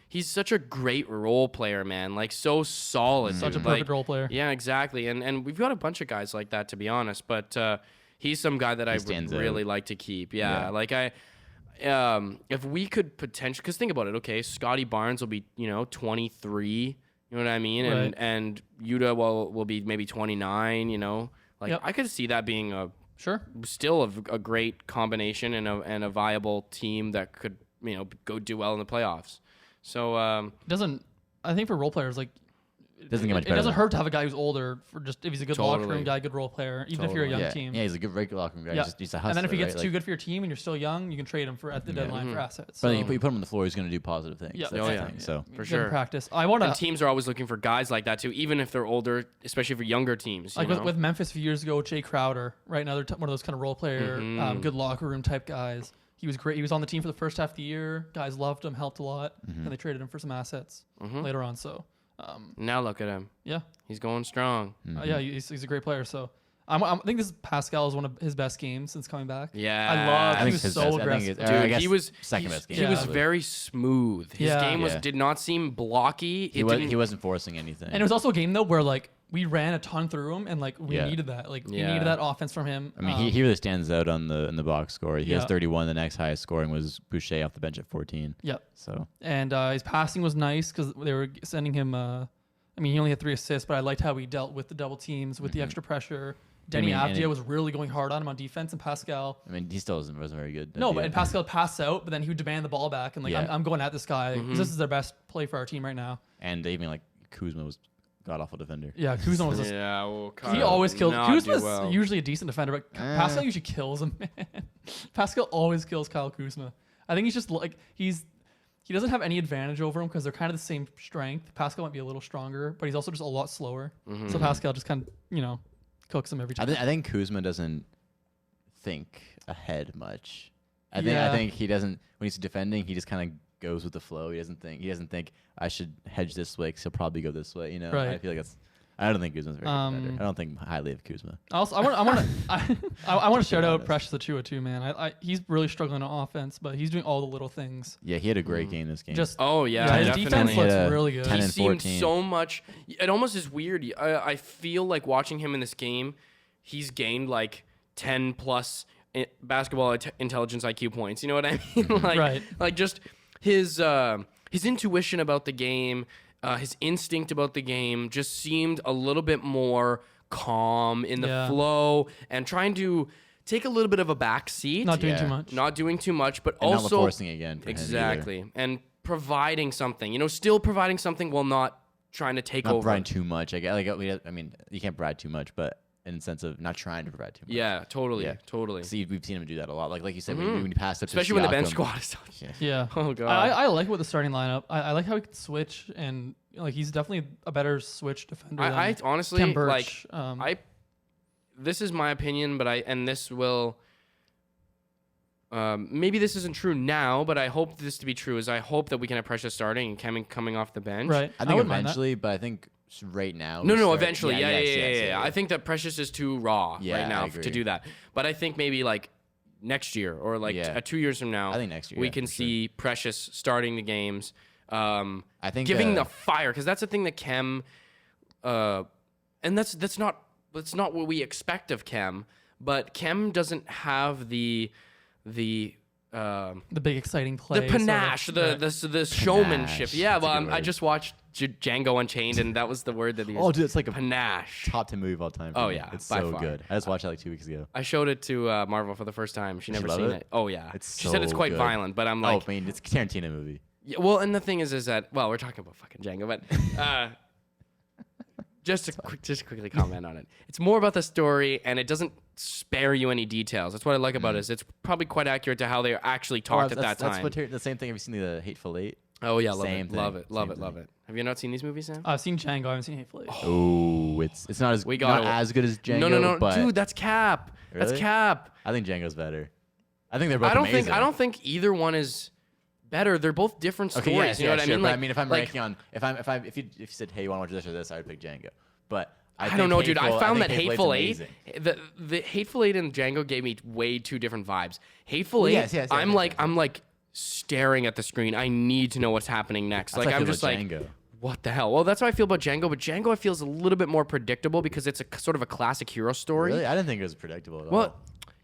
Speaker 1: he's such a great role player, man. Like so solid.
Speaker 3: Such a perfect role player.
Speaker 1: Yeah, exactly. And we've got a bunch of guys like that, to be honest. But he's some guy that I would really like to keep. Yeah. Like if we could potentially, because think about it. Okay, Scotty Barnes will be 23. You know what I mean?
Speaker 3: Right.
Speaker 1: And Yuta will be maybe 29. I could see that being still a great combination and a viable team that could go do well in the playoffs. So
Speaker 3: I think for role players, like
Speaker 2: Doesn't get much
Speaker 3: it
Speaker 2: better.
Speaker 3: doesn't hurt to have a guy who's older for just if he's a good locker room guy, good role player, even if you're a young
Speaker 2: yeah.
Speaker 3: team.
Speaker 2: Yeah, he's a good regular locker room guy.
Speaker 3: Yeah.
Speaker 2: He's a hustler,
Speaker 3: And then if he gets
Speaker 2: right?
Speaker 3: too good for your team and you're still young, you can trade him for at the deadline for assets.
Speaker 2: But
Speaker 3: So,
Speaker 2: then you put him on the floor, he's going to do positive things.
Speaker 3: Yeah.
Speaker 2: That's
Speaker 3: Oh,
Speaker 2: the
Speaker 1: yeah.
Speaker 2: thing. So
Speaker 1: For
Speaker 3: good
Speaker 1: sure.
Speaker 3: practice. I want
Speaker 1: And
Speaker 3: to
Speaker 1: teams are always looking for guys like that too, even if they're older, especially for younger teams. You know?
Speaker 3: with Memphis a few years ago, Jay Crowder, right? Another one of those kind of role player, good locker room type guys. He was great. He was on the team for the first half of the year. Guys loved him, helped a lot, and they traded him for some assets later on. So
Speaker 1: Now look at him.
Speaker 3: yeah,
Speaker 1: He's going strong.
Speaker 3: yeah, he's a great player. So I think this Pascal is one of his best games since coming back.
Speaker 1: Yeah.
Speaker 3: I love.
Speaker 2: I
Speaker 3: He
Speaker 2: think
Speaker 3: was
Speaker 2: his
Speaker 3: so
Speaker 2: best- I think
Speaker 3: aggressive.
Speaker 2: it's-
Speaker 1: Dude,
Speaker 2: I guess
Speaker 1: he was
Speaker 2: second best game.
Speaker 1: He was
Speaker 3: Yeah.
Speaker 1: very smooth. His
Speaker 3: Yeah.
Speaker 1: game
Speaker 2: Yeah.
Speaker 1: did not seem blocky.
Speaker 2: he wasn't forcing anything.
Speaker 3: And it was also a game though where like we ran a ton through him, and like we
Speaker 2: Yeah.
Speaker 3: needed that. Like we
Speaker 1: Yeah.
Speaker 3: needed that offense from him.
Speaker 2: I mean, he really stands out on in the box score. He has
Speaker 3: Yeah.
Speaker 2: 31. The next highest scoring was Boucher off the bench at 14.
Speaker 3: Yeah.
Speaker 2: So
Speaker 3: And his passing was nice because they were sending him. I mean, he only had 3 assists, but I liked how he dealt with the double teams, with the extra pressure. Denny
Speaker 2: and
Speaker 3: Avdia was really going hard on him on defense, and Pascal.
Speaker 2: I mean, he still wasn't very good.
Speaker 3: No, but and Pascal passed out, but then he would demand the ball back, and like
Speaker 2: Yeah.
Speaker 3: I'm going at this guy. 'Cause this is their best play for our team right now.
Speaker 2: and even like Kuzma was god awful defender.
Speaker 3: Yeah, Kuzma was.
Speaker 1: Yeah. Well,
Speaker 3: He always kills.
Speaker 1: not
Speaker 3: Kuzma's
Speaker 1: do well.
Speaker 3: usually a decent defender, but Pascal usually kills him. Man, Pascal always kills Kyle Kuzma. I think he's just like he doesn't have any advantage over him because they're kind of the same strength. Pascal might be a little stronger, but he's also just a lot slower. So Pascal just kind of cooks him every time.
Speaker 2: I think Kuzma doesn't think ahead much. I
Speaker 3: Yeah.
Speaker 2: think he doesn't when he's defending. He just kind of goes with the flow. He doesn't think I should hedge this way because he'll probably go this way. You know,
Speaker 3: Right.
Speaker 2: I feel like I don't think Kuzma's very good defender. I don't think highly of Kuzma.
Speaker 3: Also, I want to shout out Precious Achua too, man. He's really struggling on offense, but he's doing all the little things.
Speaker 2: Yeah, he had a great game this game.
Speaker 3: Just
Speaker 1: Oh yeah,
Speaker 3: his
Speaker 1: definitely.
Speaker 3: defense looks
Speaker 2: Yeah.
Speaker 3: really good.
Speaker 2: 10
Speaker 1: He
Speaker 2: and
Speaker 1: seemed
Speaker 2: 14.
Speaker 1: so much. It almost is weird. I feel like watching him in this game, he's gained like 10 plus basketball intelligence IQ points. You know what I mean?
Speaker 3: Right.
Speaker 1: Like just his intuition about the game, his instinct about the game just seemed a little bit more calm in the
Speaker 3: Yeah.
Speaker 1: flow and trying to take a little bit of a back seat.
Speaker 3: Not doing
Speaker 2: Yeah.
Speaker 3: too much.
Speaker 1: Not doing too much, but
Speaker 2: and
Speaker 1: also
Speaker 2: not forcing again. For him either.
Speaker 1: exactly, and providing something. Still providing something while not trying to take
Speaker 2: Not
Speaker 1: over.
Speaker 2: bride too much. I mean, you can't bride too much, but in the sense of not trying to provide too much.
Speaker 1: Yeah, totally,
Speaker 2: Yeah.
Speaker 1: totally.
Speaker 2: See, we've seen him do that a lot. Like you said, when you pass up, to
Speaker 1: Especially when the bench
Speaker 2: Siakam.
Speaker 1: squad is.
Speaker 3: Yeah.
Speaker 1: Oh god.
Speaker 3: I like with the starting lineup. I like how he can switch, and like he's definitely a better switch defender.
Speaker 1: I
Speaker 3: than
Speaker 1: honestly
Speaker 3: Kem
Speaker 1: like.
Speaker 3: Birch.
Speaker 1: This is my opinion, but this will. Maybe this isn't true now, but I hope this to be true. I hope that we can have Precious starting and coming off the bench.
Speaker 3: right.
Speaker 2: I think
Speaker 3: wouldn't mind that.
Speaker 2: eventually, but I think right now.
Speaker 1: No,
Speaker 2: we
Speaker 1: no,
Speaker 2: start-
Speaker 1: eventually. Yeah,
Speaker 2: yes,
Speaker 1: yeah. I think that Precious is too raw
Speaker 2: Yeah,
Speaker 1: right now
Speaker 2: I agree.
Speaker 1: to do that. But I think maybe like next year or like
Speaker 2: Yeah.
Speaker 1: 2 years from now,
Speaker 2: I think next year,
Speaker 1: we
Speaker 2: yeah,
Speaker 1: can
Speaker 2: for sure.
Speaker 1: see Precious starting the games.
Speaker 2: I think
Speaker 1: Giving the fire, because that's the thing that Kem, and that's not what we expect of Kem. But Kem doesn't have the
Speaker 3: The big exciting play.
Speaker 1: panache, the showmanship. Yeah,
Speaker 2: That's a
Speaker 1: well,
Speaker 2: good
Speaker 1: I
Speaker 2: word.
Speaker 1: just watched Django Unchained, and that was the word that he used.
Speaker 2: Oh, dude, it's like a
Speaker 1: panache.
Speaker 2: top 10 movie of all time. for
Speaker 1: Oh,
Speaker 2: me.
Speaker 1: yeah,
Speaker 2: it's
Speaker 1: by
Speaker 2: so
Speaker 1: far.
Speaker 2: good. I just watched it like 2 weeks ago.
Speaker 1: I showed it to Marvel for the first time. She never
Speaker 2: love
Speaker 1: seen
Speaker 2: it?
Speaker 1: it. Oh yeah,
Speaker 2: It's
Speaker 1: she said it's
Speaker 2: so
Speaker 1: quite
Speaker 2: good.
Speaker 1: violent, but I'm like,
Speaker 2: I mean, it's a Tarantino movie.
Speaker 1: yeah, well, and the thing is that we're talking about fucking Django, but just to quickly comment on it, it's more about the story, and it doesn't spare you any details. That's what I like about it. Is it's probably quite accurate to how they actually talked at that time.
Speaker 2: That's the same thing. Have you seen the Hateful Eight?
Speaker 1: Oh yeah, love
Speaker 2: Same
Speaker 1: it, love
Speaker 2: thing,
Speaker 1: it, love
Speaker 2: same
Speaker 1: it, love
Speaker 2: thing.
Speaker 1: it. Have you not seen these movies, Sam?
Speaker 3: I've seen Django. I haven't seen Hateful Eight.
Speaker 2: Oh, it's not as
Speaker 1: We
Speaker 2: not
Speaker 1: gotta-
Speaker 2: as good as Django.
Speaker 1: No,
Speaker 2: but
Speaker 1: dude, that's Cap. That's
Speaker 2: Really?
Speaker 1: Cap.
Speaker 2: I think Django's better. I think they're both
Speaker 1: I don't
Speaker 2: amazing.
Speaker 1: think either one is better. They're both different stories.
Speaker 2: Okay, yes,
Speaker 1: you know
Speaker 2: yeah,
Speaker 1: what
Speaker 2: sure,
Speaker 1: I mean?
Speaker 2: but I mean, if I'm
Speaker 1: like,
Speaker 2: ranking on, if you said, hey, you want to watch this or this, I would pick Django. But
Speaker 1: I don't know, dude. I found that
Speaker 2: Eight's
Speaker 1: Hateful Eight,
Speaker 2: amazing.
Speaker 1: the Hateful Eight and Django gave me way two different vibes. Hateful Eight,
Speaker 2: yes,
Speaker 1: I'm
Speaker 2: yes.
Speaker 1: like staring at the screen. I need to know what's happening next.
Speaker 2: That's
Speaker 1: Like
Speaker 2: how I
Speaker 1: I'm
Speaker 2: feel
Speaker 1: just
Speaker 2: about
Speaker 1: like,
Speaker 2: Django.
Speaker 1: what the hell? Well, that's how I feel about Django. But Django, I feel is a little bit more predictable because it's a sort of a classic hero story.
Speaker 2: Really, I didn't think it was predictable at all.
Speaker 1: Well,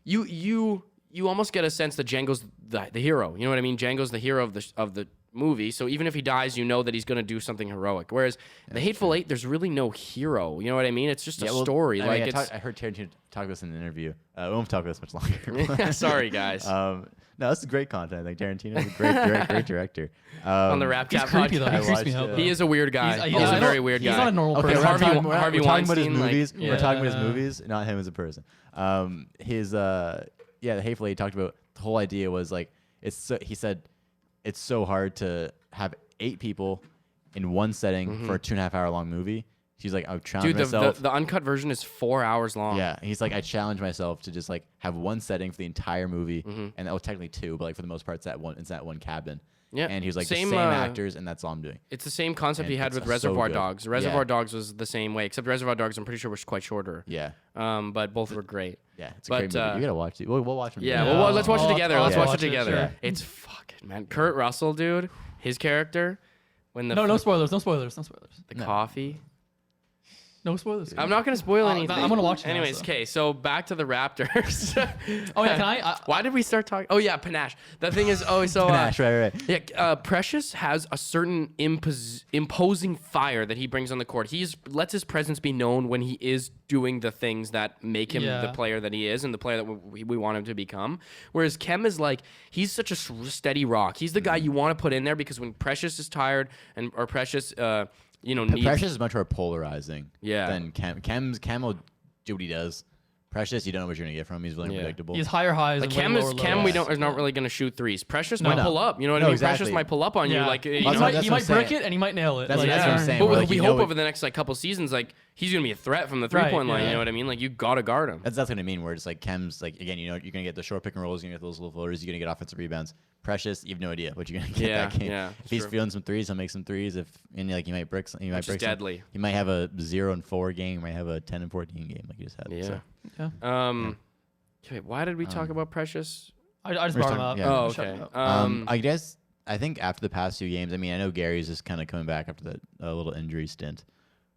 Speaker 1: you almost get a sense that Django's the hero. You know what I mean? Django's the hero of the movie. So even if he dies, you know that he's going to do something heroic. Whereas the Hateful Eight, there's really no hero. You know what I mean? It's just a story.
Speaker 2: I heard Tarantino talk this in an interview. We won't talk about this much longer.
Speaker 1: Sorry, guys.
Speaker 2: No, this is great content. Like Tarantino's a great director.
Speaker 1: On the
Speaker 3: He's
Speaker 1: RapChat
Speaker 3: creepy though.
Speaker 1: podcast.
Speaker 3: He creeps me out.
Speaker 1: He is a weird guy. He's a very weird guy.
Speaker 3: He's not a normal
Speaker 2: Okay,
Speaker 3: person.
Speaker 2: we're
Speaker 1: Harvey-
Speaker 2: talking, we're
Speaker 1: Harvey
Speaker 2: talking about his
Speaker 1: Weinstein, like-
Speaker 2: movies. We're talking about his
Speaker 3: Yeah.
Speaker 2: movies, not him as a person. The Hateful Eight talked about the whole idea was like he said it's so hard to have 8 people in one setting for a 2.5 hour long movie. She's like, I challenge myself.
Speaker 1: The uncut version is 4 hours long.
Speaker 2: Yeah, he's like, I challenge myself to just like have one setting for the entire movie, and that was technically 2, but like for the most part, it's that one cabin.
Speaker 1: Yeah.
Speaker 2: And he was like the same actors, and that's all I'm doing.
Speaker 1: It's the same concept
Speaker 2: And
Speaker 1: he had
Speaker 2: it's
Speaker 1: with
Speaker 2: so
Speaker 1: Reservoir
Speaker 2: good.
Speaker 1: Dogs. Reservoir Dogs was the same way, except Reservoir Dogs, I'm pretty sure, was quite shorter.
Speaker 2: Yeah,
Speaker 1: But both were great.
Speaker 2: yeah, it's a great movie. You gotta watch it. We'll watch it.
Speaker 1: Yeah,
Speaker 3: Yeah.
Speaker 1: well, let's watch it together. Let's watch it
Speaker 3: watch it,
Speaker 1: together.
Speaker 3: sure.
Speaker 1: It's fucking, man. Kurt Russell, dude, his character, when the
Speaker 3: No spoilers. No spoilers. No spoilers.
Speaker 1: the coffee.
Speaker 3: No spoilers.
Speaker 1: I'm not gonna spoil anything.
Speaker 3: I'm gonna watch it now,
Speaker 1: Anyways,
Speaker 3: so.
Speaker 1: okay. So back to the Raptors.
Speaker 3: Oh yeah, can I?
Speaker 1: Why did we start talking? Oh yeah, panache. The thing is,
Speaker 2: Panache, right.
Speaker 1: Yeah, Precious has a certain imposing fire that he brings on the court. He lets his presence be known when he is doing the things that make him the player that he is and the player that we want him to become. Whereas Kem is like, he's such a steady rock. He's the guy you want to put in there because when Precious is tired or Precious, needs...
Speaker 2: Precious is much more polarizing.
Speaker 1: Yeah.
Speaker 2: Than Cam will do what he does. Precious, you don't know what you're gonna get from him. He's really unpredictable.
Speaker 3: He's higher highs.
Speaker 1: Like
Speaker 3: and lower
Speaker 1: Chem,
Speaker 3: lows.
Speaker 1: is not really going to shoot threes. Precious might
Speaker 2: No.
Speaker 1: pull up. You know what
Speaker 2: No,
Speaker 1: I mean?
Speaker 2: exactly.
Speaker 1: Precious might pull up on you.
Speaker 3: Yeah.
Speaker 1: Like
Speaker 3: he
Speaker 2: That's
Speaker 3: might,
Speaker 2: what
Speaker 3: he
Speaker 2: I'm
Speaker 3: might break
Speaker 2: saying.
Speaker 3: it and he might nail it.
Speaker 2: That's
Speaker 3: Like,
Speaker 2: what I'm saying.
Speaker 1: But
Speaker 2: Where,
Speaker 1: we
Speaker 2: you
Speaker 1: hope
Speaker 2: know
Speaker 1: over the next couple seasons, like he's going to be a threat from the 3-point line.
Speaker 3: yeah.
Speaker 1: You know what I mean? Like you got to guard him.
Speaker 2: That's what I mean. Where it's like Chem's like again, you're gonna get the short pick and rolls, you're gonna get those little floaters, you're gonna get offensive rebounds. Precious, you have no idea what you're gonna get that game.
Speaker 1: Yeah,
Speaker 2: if he's
Speaker 1: true.
Speaker 2: feeling some threes, he'll make some threes. If and like he might break some,
Speaker 1: Which is deadly.
Speaker 2: He might have a 0-4 game, might have a 10-14 game like you just had.
Speaker 1: Yeah.
Speaker 3: Yeah.
Speaker 1: Okay, why did we talk about Precious?
Speaker 3: I just
Speaker 2: We're
Speaker 3: brought him
Speaker 2: talking-
Speaker 3: up.
Speaker 2: yeah.
Speaker 1: Oh,
Speaker 3: Shut
Speaker 1: okay.
Speaker 3: up.
Speaker 2: I think after the past 2 games, I mean, I know Gary's just kind of coming back after that little injury stint,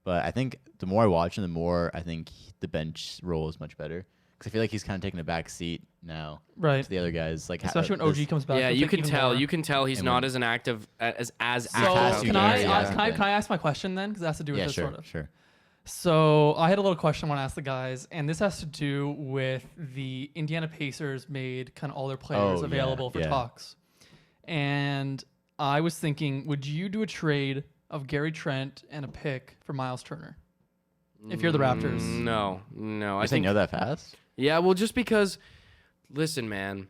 Speaker 2: but I think the more I watch him, the more I think the bench role is much better because I feel like he's kind of taking a back seat now
Speaker 3: Right.
Speaker 2: to the other guys. Like
Speaker 3: Especially when OG comes back.
Speaker 1: Yeah,
Speaker 3: he'll
Speaker 1: you
Speaker 3: take
Speaker 1: can
Speaker 3: even
Speaker 1: tell.
Speaker 3: more.
Speaker 1: You can tell he's
Speaker 2: And
Speaker 1: not
Speaker 2: when-
Speaker 1: as an active as
Speaker 2: past
Speaker 3: So
Speaker 2: few
Speaker 3: can
Speaker 2: games,
Speaker 3: can I ask my question then? Because it has to do with
Speaker 2: Yeah,
Speaker 3: this
Speaker 2: sure,
Speaker 3: sort of.
Speaker 2: sure.
Speaker 3: So I had a little question I want to ask the guys, and this has to do with the Indiana Pacers made kind of all their players
Speaker 2: Oh,
Speaker 3: available for
Speaker 2: yeah.
Speaker 3: talks. And I was thinking, would you do a trade of Gary Trent and a pick for Myles Turner? If you're the Raptors.
Speaker 1: No. I
Speaker 2: I think
Speaker 1: think
Speaker 2: know that fast.
Speaker 1: Yeah, well, just because, listen, man.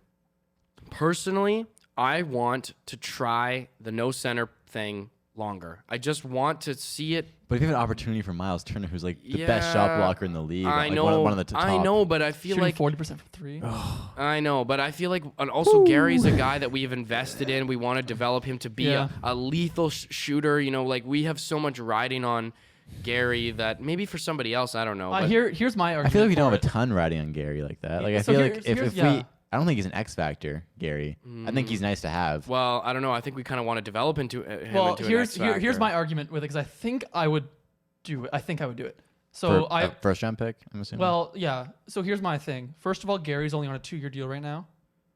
Speaker 1: Personally, I want to try the no center thing longer. I just want to see it.
Speaker 2: But if you have an opportunity for Myles Turner, who's like the best shot blocker in the league,
Speaker 1: I
Speaker 2: like
Speaker 1: know.
Speaker 2: one of the top.
Speaker 1: I know, but I feel
Speaker 3: Shooting
Speaker 1: like
Speaker 3: 40% from three.
Speaker 1: I know, but I feel like, and also Gary's a guy that we've invested in. We want to develop him to be
Speaker 3: Yeah.
Speaker 1: a lethal shooter. You know, like we have so much riding on Gary that maybe for somebody else, I don't know. but-
Speaker 3: Here's my argument.
Speaker 2: I feel like we don't
Speaker 3: for
Speaker 2: have a
Speaker 3: it.
Speaker 2: ton riding on Gary like that. Like I
Speaker 3: So
Speaker 2: feel
Speaker 3: here's-
Speaker 2: like if
Speaker 3: here's-
Speaker 2: we,
Speaker 3: yeah.
Speaker 2: I don't think he's an X factor, Gary. I think he's nice to have.
Speaker 1: well, I don't know. I think we kind of want to develop into him
Speaker 3: Well,
Speaker 1: into an
Speaker 3: here's
Speaker 1: X factor.
Speaker 3: here's my argument with it because I think I would do it. I think I would do it. So
Speaker 2: For
Speaker 3: I
Speaker 2: a first round pick, I'm assuming.
Speaker 3: well yeah. So here's my thing. First of all, Gary's only on a 2-year deal right now.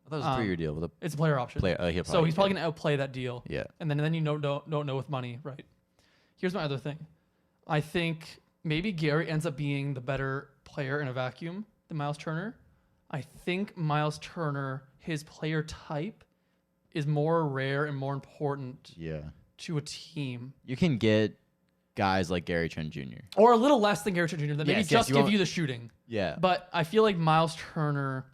Speaker 2: I thought it was a 3-year deal with a
Speaker 3: It's a player option.
Speaker 2: player.
Speaker 3: So he's probably gonna outplay that deal.
Speaker 2: Yeah.
Speaker 3: And then you don't know with money, right? Here's my other thing. I think maybe Gary ends up being the better player in a vacuum than Myles Turner. I think Myles Turner, his player type, is more rare and more important
Speaker 2: Yeah.
Speaker 3: to a team.
Speaker 2: You can get guys like Gary Trent Jr.
Speaker 3: Or a little less than Gary Trent Jr. That maybe
Speaker 2: Yes,
Speaker 3: just
Speaker 2: you
Speaker 3: give
Speaker 2: won't-
Speaker 3: you the shooting.
Speaker 2: Yeah.
Speaker 3: But I feel like Myles Turner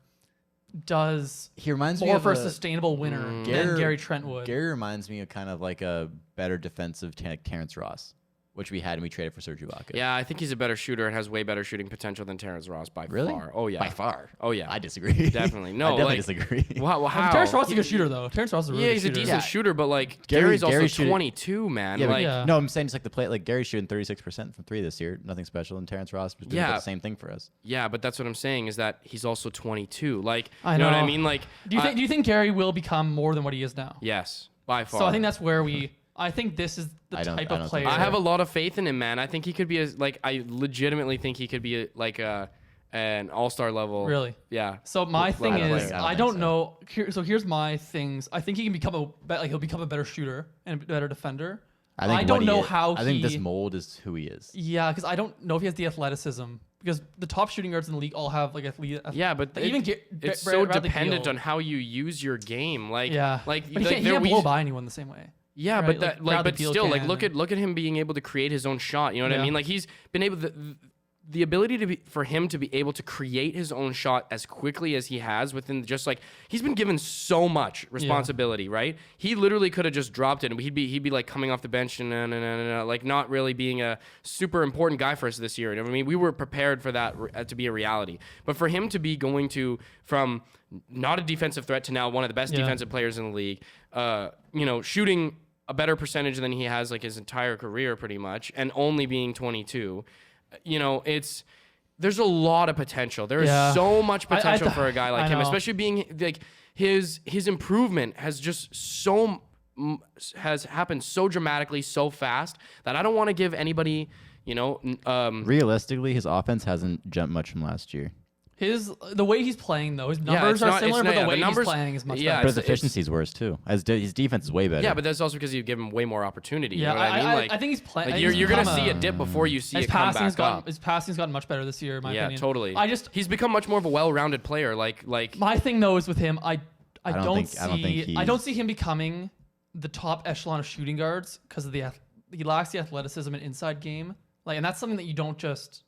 Speaker 3: does
Speaker 2: He reminds me
Speaker 3: more
Speaker 2: of
Speaker 3: for a sustainable winner than Gary Trent would.
Speaker 2: Gary reminds me of kind of like a better defensive Terrence Ross, which we had and we traded for Serge Ibaka.
Speaker 1: Yeah, I think he's a better shooter and has way better shooting potential than Terrence Ross by
Speaker 2: Really?
Speaker 1: far. Oh yeah,
Speaker 2: By far.
Speaker 1: Oh yeah,
Speaker 2: I disagree.
Speaker 1: Definitely. No,
Speaker 2: I definitely
Speaker 1: like-
Speaker 2: disagree.
Speaker 1: Wow, how?
Speaker 3: Terrence Ross is a good shooter, though. Terrence Ross is a really
Speaker 1: Yeah,
Speaker 3: good
Speaker 1: he's a
Speaker 3: shooter.
Speaker 1: decent
Speaker 2: Yeah.
Speaker 1: shooter, but like
Speaker 2: Gary's
Speaker 1: Gary's
Speaker 2: shooting-
Speaker 1: 22, man.
Speaker 2: Yeah, but
Speaker 1: like,
Speaker 3: Yeah.
Speaker 2: no, I'm saying just like the play, like Gary's shooting 36% from 3 this year, nothing special, and Terrence Ross was doing
Speaker 1: Yeah.
Speaker 2: the same thing for us.
Speaker 1: yeah, but that's what I'm saying is that he's also 22. Like,
Speaker 3: I
Speaker 1: you know what I
Speaker 3: know.
Speaker 1: mean? Like,
Speaker 3: Do you think Gary will become more than what he is now?
Speaker 1: Yes, by far.
Speaker 3: So I think that's where I think this is the
Speaker 2: I don't-
Speaker 3: type
Speaker 2: I
Speaker 3: of
Speaker 2: don't
Speaker 3: player.
Speaker 2: think
Speaker 1: I have a lot of faith in him, man. I think he could be I legitimately think he could be an all-star level.
Speaker 3: Really?
Speaker 1: Yeah.
Speaker 3: So my thing
Speaker 2: I don't
Speaker 3: is,
Speaker 2: think- I don't
Speaker 3: I
Speaker 2: think
Speaker 3: don't
Speaker 2: so.
Speaker 3: know. So here's my things. I think he can become he'll become a better shooter and a better defender. I
Speaker 2: what
Speaker 3: don't
Speaker 2: he
Speaker 3: know
Speaker 2: is-
Speaker 3: how
Speaker 2: I think this
Speaker 3: he-
Speaker 2: mold is who he is.
Speaker 3: Yeah, because I don't know if he has the athleticism because the top shooting guards in the league all have like athlete.
Speaker 1: Yeah, but
Speaker 3: like even
Speaker 1: it's so dependent on how you use your game. Like,
Speaker 3: but he can't blow by anyone the same way.
Speaker 1: Yeah,
Speaker 3: right?
Speaker 1: but still, like look at him being able to create his own shot. You know what I mean? Like he's been able to. The ability for him to be able to create his own shot as quickly as he has within just like he's been given so much responsibility, right? He literally could have just dropped it and he'd be like coming off the bench and like not really being a super important guy for us this year. You know what I mean? We were prepared for that to be a reality. But for him to be going to from not a defensive threat to now one of the best defensive players in the league, shooting a better percentage than he has like his entire career pretty much and only being 22. There's a lot of potential. There is so much potential for a guy like him, especially being like his improvement has happened so dramatically, so fast that I don't want to give anybody,
Speaker 2: realistically, his offense hasn't jumped much from last year.
Speaker 3: The way he's playing though, his numbers are similar, but the way he's playing is much better.
Speaker 2: But his efficiency is worse too. His defense is way better.
Speaker 1: Yeah, but that's also because you give him way more opportunity.
Speaker 3: Yeah,
Speaker 1: you know what I mean? Like,
Speaker 3: I think he's playing.
Speaker 1: Like you're gonna see a dip before you see it come back up.
Speaker 3: His passing's gotten much better this year, in my opinion.
Speaker 1: Yeah, totally.
Speaker 3: He's
Speaker 1: become much more of a well-rounded player. Like
Speaker 3: my thing though is with him, I don't see him becoming the top echelon of shooting guards because of he lacks the athleticism and inside game. Like, and that's something that you don't just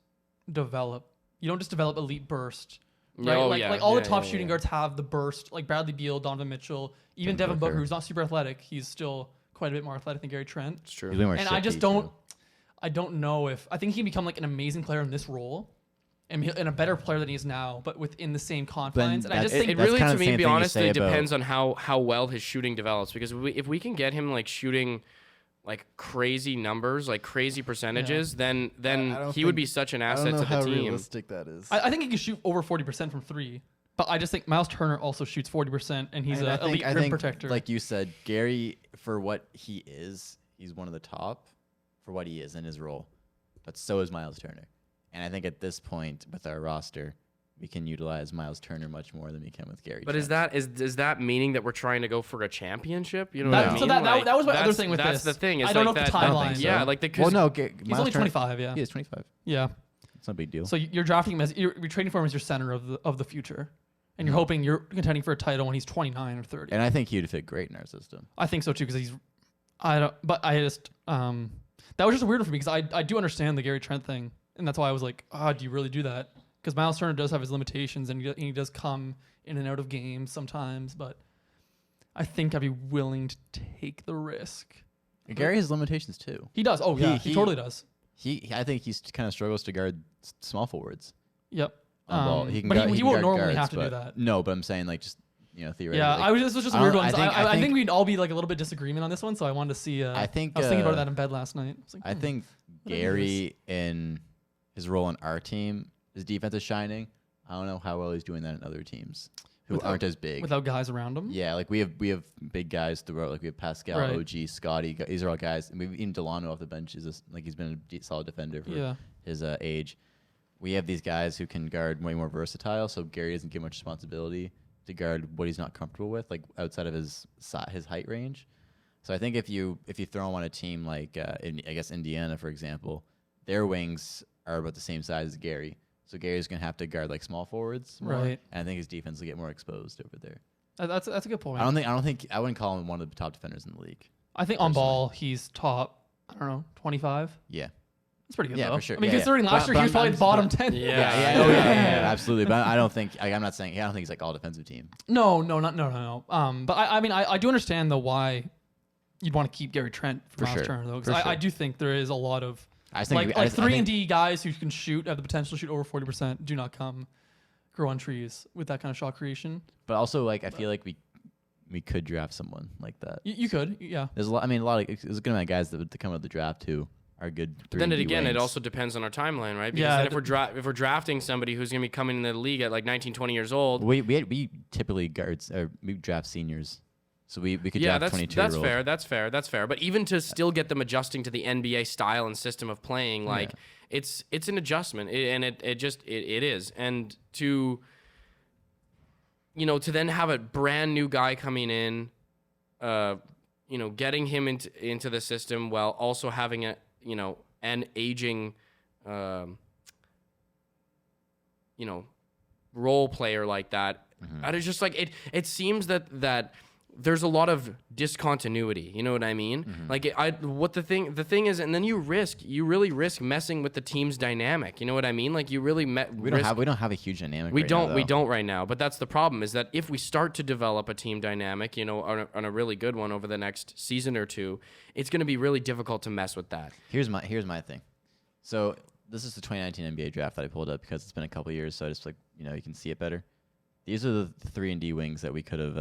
Speaker 3: develop. You don't just develop elite burst. Right, all the top shooting guards have the burst, like Bradley Beal, Donovan Mitchell, even Devin Booker, who's not super athletic. He's still quite a bit more athletic than Gary Trent.
Speaker 1: It's true.
Speaker 3: And I just don't know if I think he can become like an amazing player in this role, and a better player than he is now, but within the same confines. And I just think
Speaker 1: it really, to me, to be honest, it depends on how well his shooting develops. Because if we can get him like shooting like crazy numbers, like crazy percentages, then he would be such an asset to the team.
Speaker 4: I don't know how realistic that is.
Speaker 3: I think he can shoot over 40% from three, but I just think Myles Turner also shoots 40%, and he's an elite rim protector.
Speaker 2: Like you said, Gary, for what he is, he's one of the top for what he is in his role. But so is Myles Turner. And I think at this point with our roster, we can utilize Myles Turner much more than we can with Gary.
Speaker 1: But
Speaker 2: Trent.
Speaker 1: is that meaning that we're trying to go for a championship? You know what I mean?
Speaker 3: So that was my other thing with this.
Speaker 1: That's the thing.
Speaker 3: I don't know the timeline.
Speaker 1: Yeah, like
Speaker 2: he's
Speaker 3: only 25. Yeah,
Speaker 2: he is 25.
Speaker 3: Yeah,
Speaker 2: it's not a big deal.
Speaker 3: So you're drafting him as you're trading for him as your center of the future, and you're hoping you're contending for a title when he's 29 or 30.
Speaker 2: And I think he'd fit great in our system.
Speaker 3: I think so too because he's. That was just weird for me because I do understand the Gary Trent thing, and that's why I was like, do you really do that? Because Myles Turner does have his limitations, and he does come in and out of games sometimes, but I think I'd be willing to take the risk.
Speaker 2: Gary has limitations too.
Speaker 3: He does. Oh, yeah, he totally does.
Speaker 2: I think he kind of struggles to guard small forwards.
Speaker 3: Yep.
Speaker 2: He
Speaker 3: won't normally
Speaker 2: guards,
Speaker 3: have to do that.
Speaker 2: No, but I'm saying like just theoretically.
Speaker 3: Yeah, this was just a weird one. I think we'd all be like a little bit disagreement on this one, so I wanted to see. I was thinking about that in bed last night.
Speaker 2: I think Gary in his role on our team. His defense is shining. I don't know how well he's doing that in other teams who aren't as big.
Speaker 3: Without guys around him?
Speaker 2: Yeah, like we have big guys throughout. Like we have Pascal,
Speaker 3: right.
Speaker 2: OG, Scotty. These are all guys. And we've even Delano off the bench. He's been a solid defender for his age. We have these guys who can guard way more versatile, so Gary doesn't get much responsibility to guard what he's not comfortable with, like outside of his height range. So I think if you throw him on a team like I guess Indiana, for example, their wings are about the same size as Gary. So Gary's gonna have to guard like small forwards more,
Speaker 3: right?
Speaker 2: And I think his defense will get more exposed over there.
Speaker 3: That's a good point.
Speaker 2: I wouldn't call him one of the top defenders in the league.
Speaker 3: I think on ball he's top. I don't know, 25.
Speaker 2: Yeah,
Speaker 3: that's pretty good.
Speaker 2: Yeah,
Speaker 3: though.
Speaker 2: for sure.
Speaker 3: I mean, considering last year he was probably bottom 10.
Speaker 2: Yeah, absolutely. But I don't think I don't think he's like all defensive team.
Speaker 3: No. But I do understand though why you'd want to keep Gary Trent for Myles Turner though, because I do think there is a lot of. I think 3-and-D guys who can have the potential to shoot over 40% do not grow on trees with that kind of shot creation.
Speaker 2: But also, I feel like we could draft someone like that.
Speaker 3: You could, yeah.
Speaker 2: There's a lot. I mean, there's a good amount of guys that come out of the draft who are good.
Speaker 1: Then again, it also depends on our timeline, right? Because then if we're drafting somebody who's going to be coming in the league at like 19, 20 years old,
Speaker 2: we typically we draft seniors. So we could draft 22-year-olds.
Speaker 1: That's fair. But even to still get them adjusting to the NBA style and system of playing, it's an adjustment, it is. And to then have a brand new guy coming in, getting him into the system while also having an aging role player like that. And it's just like it seems that there's a lot of discontinuity. You know what I mean? Like the thing is, and then you really risk messing with the team's dynamic. You know what I mean? Like you really we don't
Speaker 2: have a huge dynamic.
Speaker 1: We don't right now. But that's the problem, is that if we start to develop a team dynamic, on a really good one over the next season or two, it's going to be really difficult to mess with that.
Speaker 2: Here's my thing. So this is the 2019 NBA draft that I pulled up because it's been a couple years, so I just you can see it better. These are the 3-and-D wings that we could have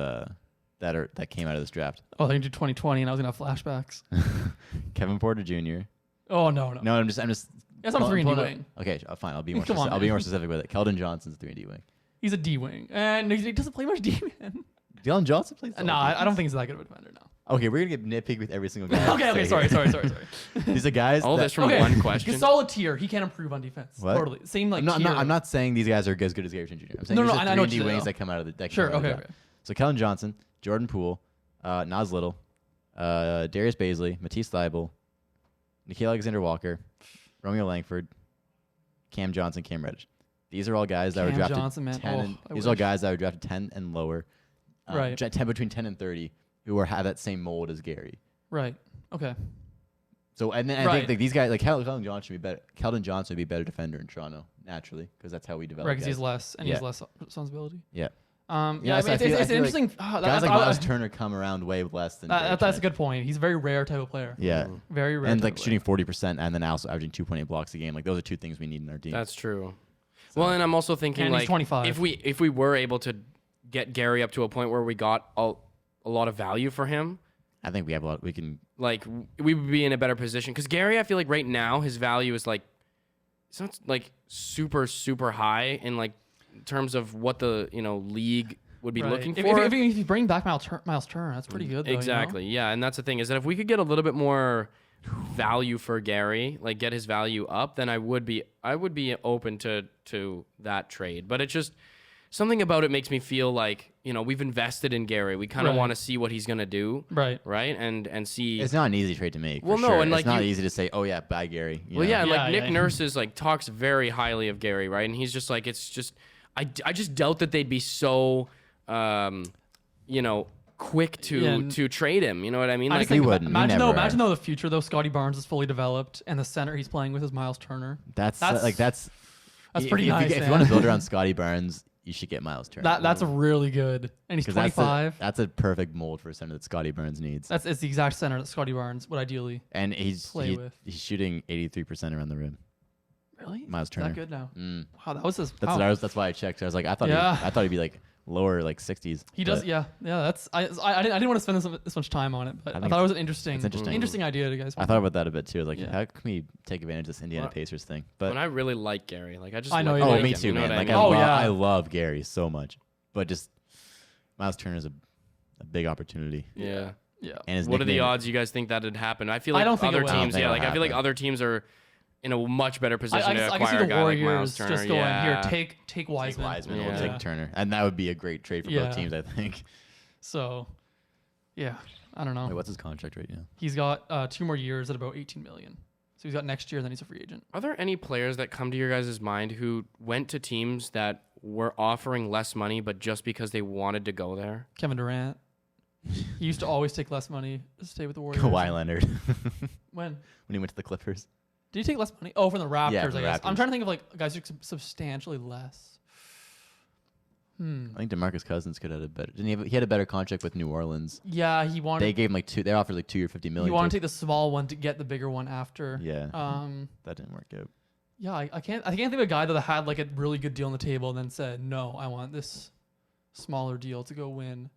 Speaker 2: that came out of this draft.
Speaker 3: Oh, they did 2020, and I was gonna have flashbacks.
Speaker 2: Kevin Porter Jr.
Speaker 3: Oh no.
Speaker 2: No, I'm just.
Speaker 3: That's not a 3-and-D wing.
Speaker 2: Okay, fine. I'll be more. I'll be more specific with it. Keldon Johnson's 3-and-D wing.
Speaker 3: He's a D wing, and he doesn't play much D, man.
Speaker 2: Keldon Johnson plays.
Speaker 3: No, I don't think he's that good of a defender. No.
Speaker 2: Okay, we're gonna get nitpicked with every single guy.
Speaker 3: Okay. Sorry.
Speaker 2: These are guys.
Speaker 1: All this from one question.
Speaker 3: He's solid tier. He can improve on defense.
Speaker 2: What?
Speaker 3: Totally. Same like.
Speaker 2: I'm not saying these guys are as good as Gary Trent Jr. I'm saying
Speaker 3: No,
Speaker 2: these
Speaker 3: I
Speaker 2: are
Speaker 3: know what
Speaker 2: 3-and-D
Speaker 3: you
Speaker 2: wings
Speaker 3: know.
Speaker 2: that come out of the.
Speaker 3: Sure. Okay.
Speaker 2: So Keldon Johnson, Jordan Poole, Nas Little, Darius Baisley, Matisse Thybulle, Nikhil Alexander-Walker, Romeo Langford, Cam Johnson, Cam Reddish. These are all guys that were drafted
Speaker 3: Johnson, man.
Speaker 2: 10. These are all guys that were drafted 10 and lower.
Speaker 3: Right.
Speaker 2: 10 between 10 and 30, who have that same mold as Gary.
Speaker 3: Right. Okay.
Speaker 2: So I think like these guys, like Keldon Johnson should be better. Keldon Johnson would be a better defender in Toronto naturally, because that's how we develop.
Speaker 3: Right, because he's less and he has less responsibility.
Speaker 2: Yeah.
Speaker 3: It's interesting.
Speaker 2: Guys like Myles Turner come around way less than.
Speaker 3: That's a good point. He's a very rare type of player.
Speaker 2: Yeah.
Speaker 3: Very rare.
Speaker 2: And like shooting 40% and then also averaging 2.8 blocks a game. Like those are two things we need in our team.
Speaker 1: That's true. So, well, and I'm also thinking
Speaker 3: and
Speaker 1: like
Speaker 3: he's 25.
Speaker 1: if we were able to get Gary up to a point where we got a lot of value for him,
Speaker 2: I think we have a lot. We can
Speaker 1: like we would be in a better position, because Gary, I feel like right now his value is like it's not like super high in like in terms of what the league would be looking for.
Speaker 3: If you bring back Myles Turner, that's pretty good. Though,
Speaker 1: exactly. Yeah, and that's the thing, is that if we could get a little bit more value for Gary, like get his value up, then I would be open to that trade. But it's just something about it makes me feel like we've invested in Gary. We kind of want to see what he's gonna do. Right. And see.
Speaker 2: It's not an easy trade to make.
Speaker 1: Well,
Speaker 2: for
Speaker 1: no,
Speaker 2: sure.
Speaker 1: and like
Speaker 2: it's not easy to say, oh yeah, bye Gary.
Speaker 1: Well, yeah, and like Nick Nurse is like talks very highly of Gary, right? And he's just like, it's just I just doubt that they'd be so quick to trade him. You know what I mean?
Speaker 2: Like he wouldn't.
Speaker 3: Imagine though the future though, Scotty Barnes is fully developed and the center he's playing with is Myles Turner.
Speaker 2: That's
Speaker 3: pretty nice.
Speaker 2: If you want to build around Scotty Barnes, you should get Myles Turner.
Speaker 3: That's a really good, and he's 25.
Speaker 2: That's a perfect mold for a center that Scotty Barnes needs.
Speaker 3: It's the exact center that Scotty Barnes would ideally
Speaker 2: play with. He's shooting 83% around the rim.
Speaker 3: Really?
Speaker 2: Myles Turner.
Speaker 3: Is that good now? Wow, that was his.
Speaker 2: That's why I checked. I was like, I thought he'd be like lower, like 60s.
Speaker 3: He does. Yeah. That's I didn't want to spend this much time on it, but I thought it was an interesting idea to guys.
Speaker 2: I thought about that a bit too. I was like, how can we take advantage of this Indiana Pacers thing? But
Speaker 1: I really like Gary. Like I just
Speaker 3: I know.
Speaker 1: Like
Speaker 2: me
Speaker 1: him,
Speaker 2: too, man. Like I love Gary so much, but just Myles Turner is a big opportunity.
Speaker 1: Yeah.
Speaker 3: Yeah.
Speaker 2: And
Speaker 1: what are the odds you guys think that would happen? I feel like other teams. Yeah. Like I feel like other teams are in a much better position to acquire a guy like Myles Turner.
Speaker 3: Just going here, take Wiseman.
Speaker 2: We'll take Turner, and that would be a great trade for both teams, I think.
Speaker 3: So, yeah, I don't know.
Speaker 2: Wait, what's his contract right now?
Speaker 3: He's got 2 more years at about $18 million. So he's got next year, then he's a free agent.
Speaker 1: Are there any players that come to your guys' mind who went to teams that were offering less money, but just because they wanted to go there?
Speaker 3: Kevin Durant. He used to always take less money to stay with the Warriors.
Speaker 2: Kawhi Leonard.
Speaker 3: When
Speaker 2: he went to the Clippers.
Speaker 3: Did he take less money? Oh, from the Raptors,
Speaker 2: yeah,
Speaker 3: I guess. I'm trying to think of like guys who took substantially less.
Speaker 2: I think DeMarcus Cousins could have had a better. He had a better contract with New Orleans.
Speaker 3: Yeah, he wanted.
Speaker 2: They gave him they offered like 2 or $50 million.
Speaker 3: He wanted to take the small one to get the bigger one after.
Speaker 2: Yeah. That didn't work out.
Speaker 3: Yeah, I can't think of a guy that had like a really good deal on the table and then said, no, I want this smaller deal to go win.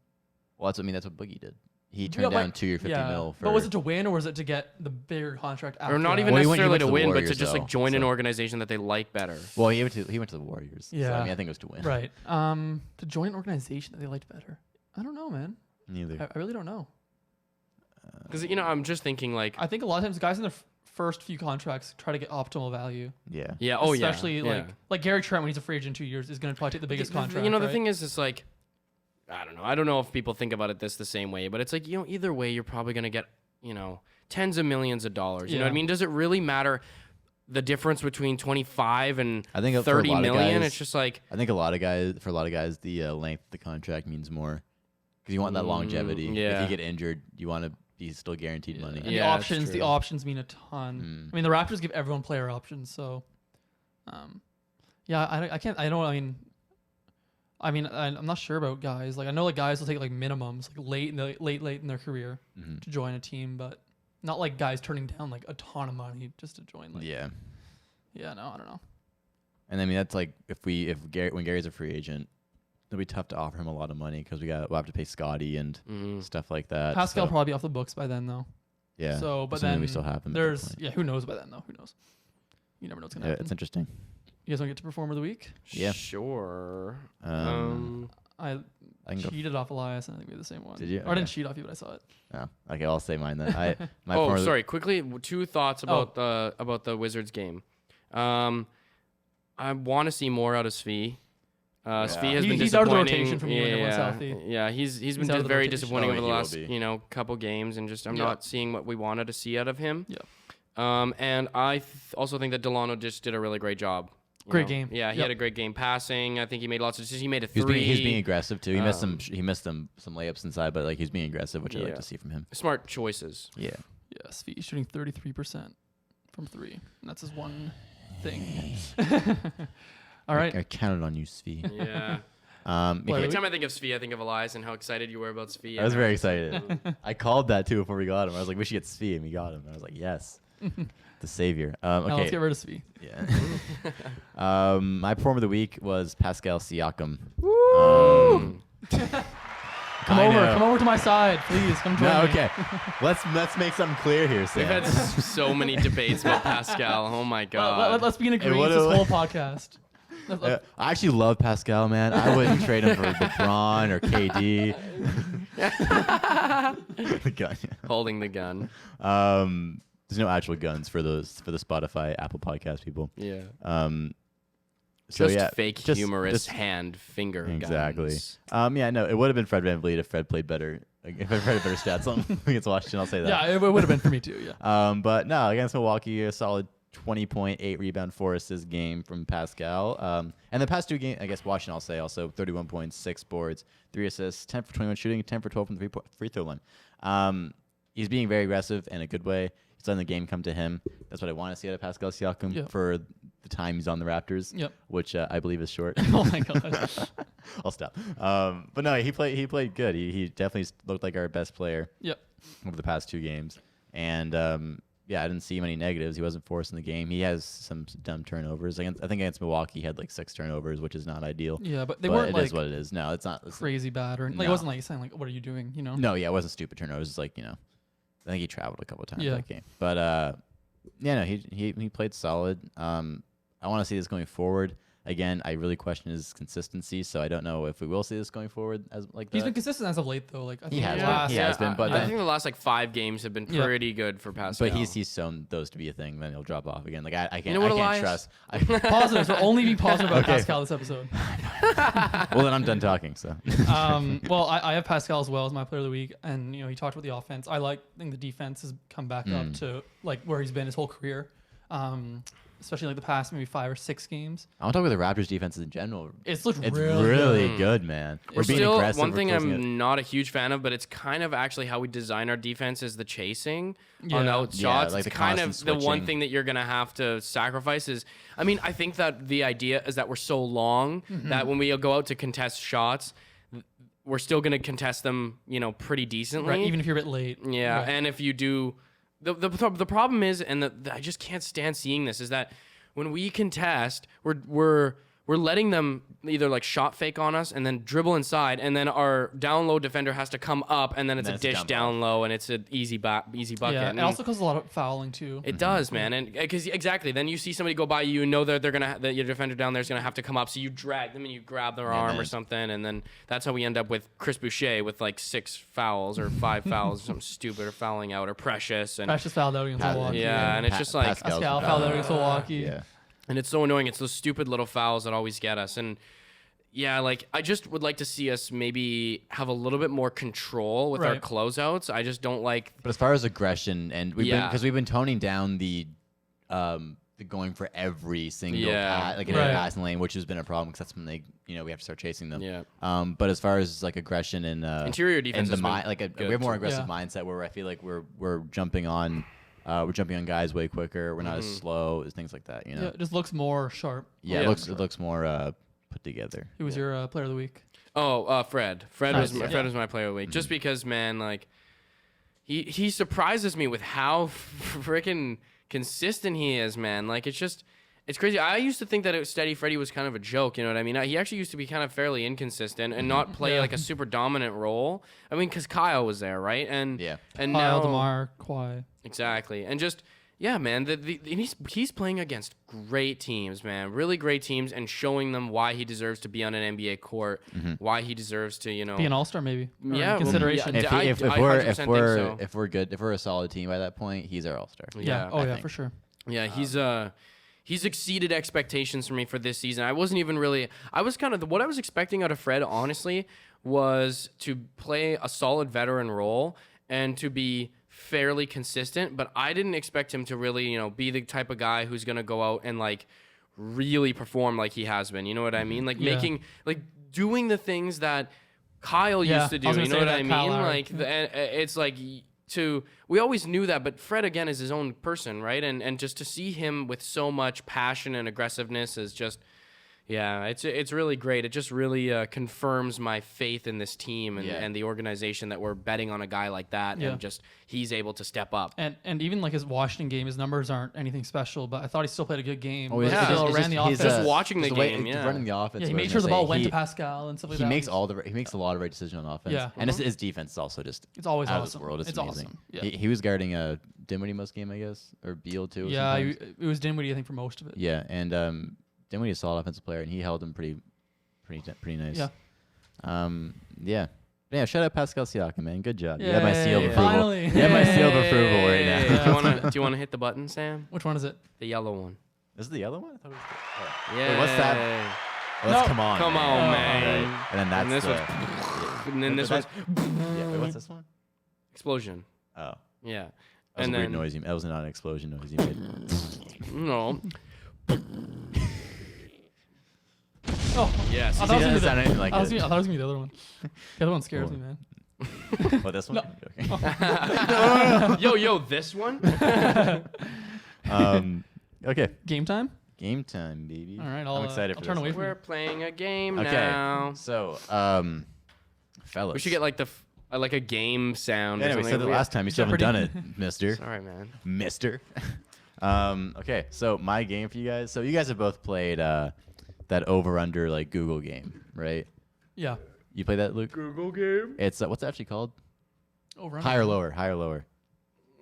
Speaker 2: Well, that's what Boogie did. He turned down 2 or $50 million.
Speaker 3: But was it to win or was it to get the bigger contract after?
Speaker 1: Or not even necessarily to win,
Speaker 2: Warriors,
Speaker 1: but to just like join an organization that they like better.
Speaker 2: Well, he went to the Warriors.
Speaker 3: Yeah.
Speaker 2: So, I think it was to win.
Speaker 3: Right. To join an organization that they liked better. I don't know, man.
Speaker 2: Neither.
Speaker 3: I really don't know.
Speaker 1: Because I'm just thinking like
Speaker 3: I think a lot of times guys in their first few contracts try to get optimal value.
Speaker 2: Yeah.
Speaker 1: Yeah.
Speaker 3: Especially like Gary Trent when he's a free agent in 2 years is going to probably take the biggest contract.
Speaker 1: The thing is, it's like. I don't know if people think about it the same way, but it's like, either way, you're probably going to get, tens of millions of dollars. You know what I mean? Does it really matter the difference between 25 and
Speaker 2: I think
Speaker 1: 30 million.
Speaker 2: Guys,
Speaker 1: it's just like
Speaker 2: I think for a lot of guys, the length of the contract means more because you want that longevity.
Speaker 1: Yeah.
Speaker 2: If you get injured, you want to be still guaranteed money.
Speaker 3: And
Speaker 1: Yeah,
Speaker 3: the options mean a ton. I mean, the Raptors give everyone player options, so I can't. I don't. I'm not sure about guys. Like I know like guys will take like minimums like late in their career to join a team, but not like guys turning down like a ton of money just to join. Like,
Speaker 2: yeah.
Speaker 3: No, I don't know.
Speaker 2: And I mean that's like when Gary's a free agent, it'll be tough to offer him a lot of money because we'll have to pay Scotty and stuff like that.
Speaker 3: Pascal probably be off the books by then though.
Speaker 2: Yeah.
Speaker 3: So, but
Speaker 2: then
Speaker 3: then
Speaker 2: we still have him.
Speaker 3: Who knows by then though? Who knows? You never know what's gonna happen.
Speaker 2: It's interesting.
Speaker 3: You guys want to get to performer of the week?
Speaker 2: Yeah.
Speaker 1: Sure.
Speaker 3: I cheated off Elias, and I think we had the same one.
Speaker 2: Did you?
Speaker 3: Or I didn't cheat off you, but I saw it.
Speaker 2: Oh, okay. I'll say mine then.
Speaker 1: Sorry. Quickly, 2 thoughts about the Wizards game. I want to see more out of Svi. Svi has been disappointing.
Speaker 3: He's out of the rotation from you when healthy.
Speaker 1: Yeah, he's been very disappointing over the last couple games, and just I'm not seeing what we wanted to see out of him.
Speaker 3: Yeah.
Speaker 1: And I also think that Delano just did a really great job.
Speaker 3: Great game.
Speaker 1: Yeah, he had a great game passing. I think he made lots of decisions. He made a 3.
Speaker 2: He was being aggressive too. He missed some layups inside, but like he's being aggressive, which I like to see from him.
Speaker 1: Smart choices.
Speaker 2: Yeah.
Speaker 3: Yeah, Svi shooting 33% from 3. And that's his one thing. All right.
Speaker 2: I counted on you, Svi.
Speaker 1: Yeah. Every time I think of Svi, I think of Elias and how excited you were about Svi.
Speaker 2: I was very excited. I called that too before we got him. I was like, we should get Svi, and we got him. And I was like, yes. The savior. Okay.
Speaker 3: Now let's get rid of Svi.
Speaker 2: Yeah. My performer of the week was Pascal Siakam.
Speaker 3: Woo! Come over to my side, please. Come join me.
Speaker 2: Okay. Let's make something clear here, Sam.
Speaker 1: We've had so many debates about Pascal. Oh my god.
Speaker 3: Let's be in agreement this whole podcast.
Speaker 2: I actually love Pascal, man. I wouldn't trade him for LeBron or KD. The gun.
Speaker 1: Holding the gun.
Speaker 2: There's no actual guns for the Spotify, Apple Podcast people.
Speaker 1: Yeah.
Speaker 2: Fake
Speaker 1: humorous hand finger
Speaker 2: exactly.
Speaker 1: guns.
Speaker 2: It would have been Fred VanVleet if Fred played better. If Fred had better stats on against Washington, I'll say that.
Speaker 3: Yeah, it would have been for me too. Yeah.
Speaker 2: But no, against Milwaukee, a solid 20.8 rebound, 4 assists game from Pascal. And the past 2 games, I guess Washington, I'll say also 31 points, 6 boards, 3 assists, 10 for 21 shooting, 10 for 12 from the free throw line. He's being very aggressive in a good way. He's letting the game come to him. That's what I want to see out of Pascal Siakam for the time he's on the Raptors, which I believe is short.
Speaker 3: Oh my god.
Speaker 2: I'll stop. But no, he played good. He definitely looked like our best player. Over the past 2 games, and I didn't see many negatives. He wasn't forcing the game. He has some dumb turnovers. I think against Milwaukee, he had like 6 turnovers, which is not ideal.
Speaker 3: Yeah, but weren't
Speaker 2: it
Speaker 3: like
Speaker 2: is what it is. No, it's not
Speaker 3: crazy bad or like it wasn't like saying like, what are you doing? You know?
Speaker 2: No, yeah, it wasn't stupid turnovers. It's like I think he traveled a couple of times that game. But he played solid. I want to see this going forward. Again, I really question his consistency, so I don't know if we will see this going forward as like that.
Speaker 3: He's been consistent as of late, though. Like I think
Speaker 2: he has been. But
Speaker 1: I think the last 5 games have been pretty good for Pascal.
Speaker 2: But he's shown those to be a thing. Then he'll drop off again. Like I can't.
Speaker 1: You know what,
Speaker 2: I can't trust.
Speaker 3: Positives. We'll only be positive about Pascal this episode.
Speaker 2: Well, then I'm done talking. So.
Speaker 3: Well, I have Pascal as well as my player of the week, and he talked about the offense. I think the defense has come back up to like where he's been his whole career. Especially like the past maybe 5 or 6 games.
Speaker 2: I want to talk about the Raptors defenses in general.
Speaker 3: It's looked
Speaker 2: really good, man. We're being
Speaker 1: still
Speaker 2: aggressive.
Speaker 1: One thing I'm not a huge fan of, but it's kind of actually how we design our defense is the chasing on out shots.
Speaker 2: Like
Speaker 1: it's kind of the one thing that you're going to have to sacrifice is, I think that the idea is that we're so long that when we go out to contest shots, we're still going to contest them, pretty decently.
Speaker 3: Right, even if you're a bit late.
Speaker 1: Yeah,
Speaker 3: right.
Speaker 1: and if you do... The problem is, and I just can't stand seeing this, is that when we contest, we're letting them either like shot fake on us and then dribble inside, and then our down low defender has to come up, and then it's a dish down low, and it's an easy bucket.
Speaker 3: Yeah, and it also causes a lot of fouling too.
Speaker 1: It does, man, and because exactly, then you see somebody go by you, know that that your defender down there is gonna have to come up, so you drag them and you grab their arm or something, and then that's how we end up with Chris Boucher with like 6 fouls or 5 fouls, something stupid, or fouling out, or Precious
Speaker 3: fouled out against Milwaukee.
Speaker 1: Yeah, and it's just like
Speaker 3: Pascal fouled out against Milwaukee.
Speaker 2: Yeah.
Speaker 1: And it's so annoying. It's those stupid little fouls that always get us. And yeah, like I just would like to see us maybe have a little bit more control with our closeouts. I just don't like.
Speaker 2: But as far as aggression, and we've been toning down the going for every single
Speaker 1: Yeah.
Speaker 2: passing lane, which has been a problem because that's when they we have to start chasing them.
Speaker 1: Yeah.
Speaker 2: But as far as like aggression and
Speaker 1: interior defense,
Speaker 2: and we have more
Speaker 1: too.
Speaker 2: aggressive mindset where I feel like we're jumping on guys way quicker. We're not as slow, things like that.
Speaker 3: Yeah, it just looks more sharp.
Speaker 2: Yeah, it looks more put together.
Speaker 3: Who was your player of the week?
Speaker 1: Oh, Fred. Fred
Speaker 3: Nice.
Speaker 1: Fred was my player of the week. Just because, man, like he surprises me with how freaking consistent he is, man. Like it's crazy. I used to think that Steady Freddy was kind of a joke, you know what I mean? He actually used to be kind of fairly inconsistent and not play like a super dominant role. I mean, because Kyle was there, right? And
Speaker 3: Kyle,
Speaker 1: now
Speaker 3: DeMar, Kawhi.
Speaker 1: Exactly. And just man, he's playing against great teams, man. Really great teams, and showing them why he deserves to be on an NBA court, why he deserves to,
Speaker 3: be an all-star maybe. Or
Speaker 1: Yeah,
Speaker 3: consideration.
Speaker 1: well,
Speaker 2: If
Speaker 1: 100% think so.
Speaker 2: if we're a solid team by that point, he's our all-star.
Speaker 1: Yeah.
Speaker 3: Oh
Speaker 2: I
Speaker 3: yeah,
Speaker 2: think.
Speaker 3: for sure.
Speaker 1: Yeah, he's exceeded expectations for me for this season. I wasn't even really. I was kind of what I was expecting out of Fred, honestly, was to play a solid veteran role and to be fairly consistent. But I didn't expect him to really, be the type of guy who's gonna go out and like really perform like he has been. You know what I mean? Like doing the things that Kyle used to do. You know what I mean? Like it's like. We always knew that, but Fred again is his own person, right? And just to see him with so much passion and aggressiveness is just, it's really great. It just really confirms my faith in this team and the organization that we're betting on a guy like that, and just he's able to step up.
Speaker 3: And even like his Washington game, his numbers aren't anything special, but I thought he still played a good game.
Speaker 2: Oh,
Speaker 3: He still ran the offense.
Speaker 1: Just watching the game,
Speaker 2: running the offense.
Speaker 3: Yeah, he made sure the ball went to Pascal and stuff like that.
Speaker 2: He makes a lot of right decisions on offense.
Speaker 3: Yeah.
Speaker 2: And his defense is also just
Speaker 3: it's always
Speaker 2: out
Speaker 3: awesome.
Speaker 2: of this world. It's amazing.
Speaker 3: Awesome. Yeah.
Speaker 2: He was guarding Dinwiddie most game, I guess, or Beal too.
Speaker 3: Yeah, it was Dinwiddie, I think, for most of it.
Speaker 2: Yeah, and Dinwiddie is a solid offensive player, and he held him pretty nice.
Speaker 3: Yeah.
Speaker 2: Yeah, shout out Pascal Siakam, man. Good job.
Speaker 3: Yay,
Speaker 2: You have my seal of approval.
Speaker 3: finally.
Speaker 2: You have my seal of approval right now.
Speaker 1: Do you want to hit the button, Sam?
Speaker 3: Which one is it?
Speaker 1: The yellow one.
Speaker 2: This is the yellow one? I thought it was
Speaker 1: Yeah.
Speaker 2: Wait, what's that? Oh, that's come on.
Speaker 1: Come
Speaker 2: man.
Speaker 1: on, man.
Speaker 2: Right. And then that's
Speaker 1: this
Speaker 2: the,
Speaker 1: and then this one's
Speaker 2: yeah, wait, what's this one?
Speaker 1: explosion.
Speaker 2: Oh.
Speaker 1: Yeah.
Speaker 2: That was
Speaker 1: And
Speaker 2: a weird
Speaker 1: then
Speaker 2: noise. That was not an explosion noise you made.
Speaker 1: no.
Speaker 3: Oh,
Speaker 1: Yes.
Speaker 3: I thought it was
Speaker 2: that sounded like
Speaker 3: I
Speaker 2: it.
Speaker 3: thought it was gonna be the other one. The other one scares me, man.
Speaker 2: Oh, this one?
Speaker 3: No.
Speaker 2: Okay.
Speaker 1: Yo, this one.
Speaker 2: Okay.
Speaker 3: Game time?
Speaker 2: Game time, baby.
Speaker 3: All right,
Speaker 2: I'm excited
Speaker 3: I'll
Speaker 2: for
Speaker 3: turn
Speaker 2: this
Speaker 3: away
Speaker 2: one.
Speaker 3: from
Speaker 1: We're
Speaker 3: you.
Speaker 1: playing a game
Speaker 2: Okay.
Speaker 1: now.
Speaker 2: So, fellas.
Speaker 1: We should get like like a game sound.
Speaker 2: Yeah,
Speaker 1: or
Speaker 2: we
Speaker 1: something.
Speaker 2: said it last time. You still haven't done it, mister.
Speaker 1: Sorry, man.
Speaker 2: Mister. Okay, so my game for you guys. So you guys have both played that over-under like Google game, right?
Speaker 3: Yeah.
Speaker 2: You played that, Luke?
Speaker 1: Google game.
Speaker 2: It's what's it actually called?
Speaker 3: Over.
Speaker 2: Higher or lower? Higher or lower?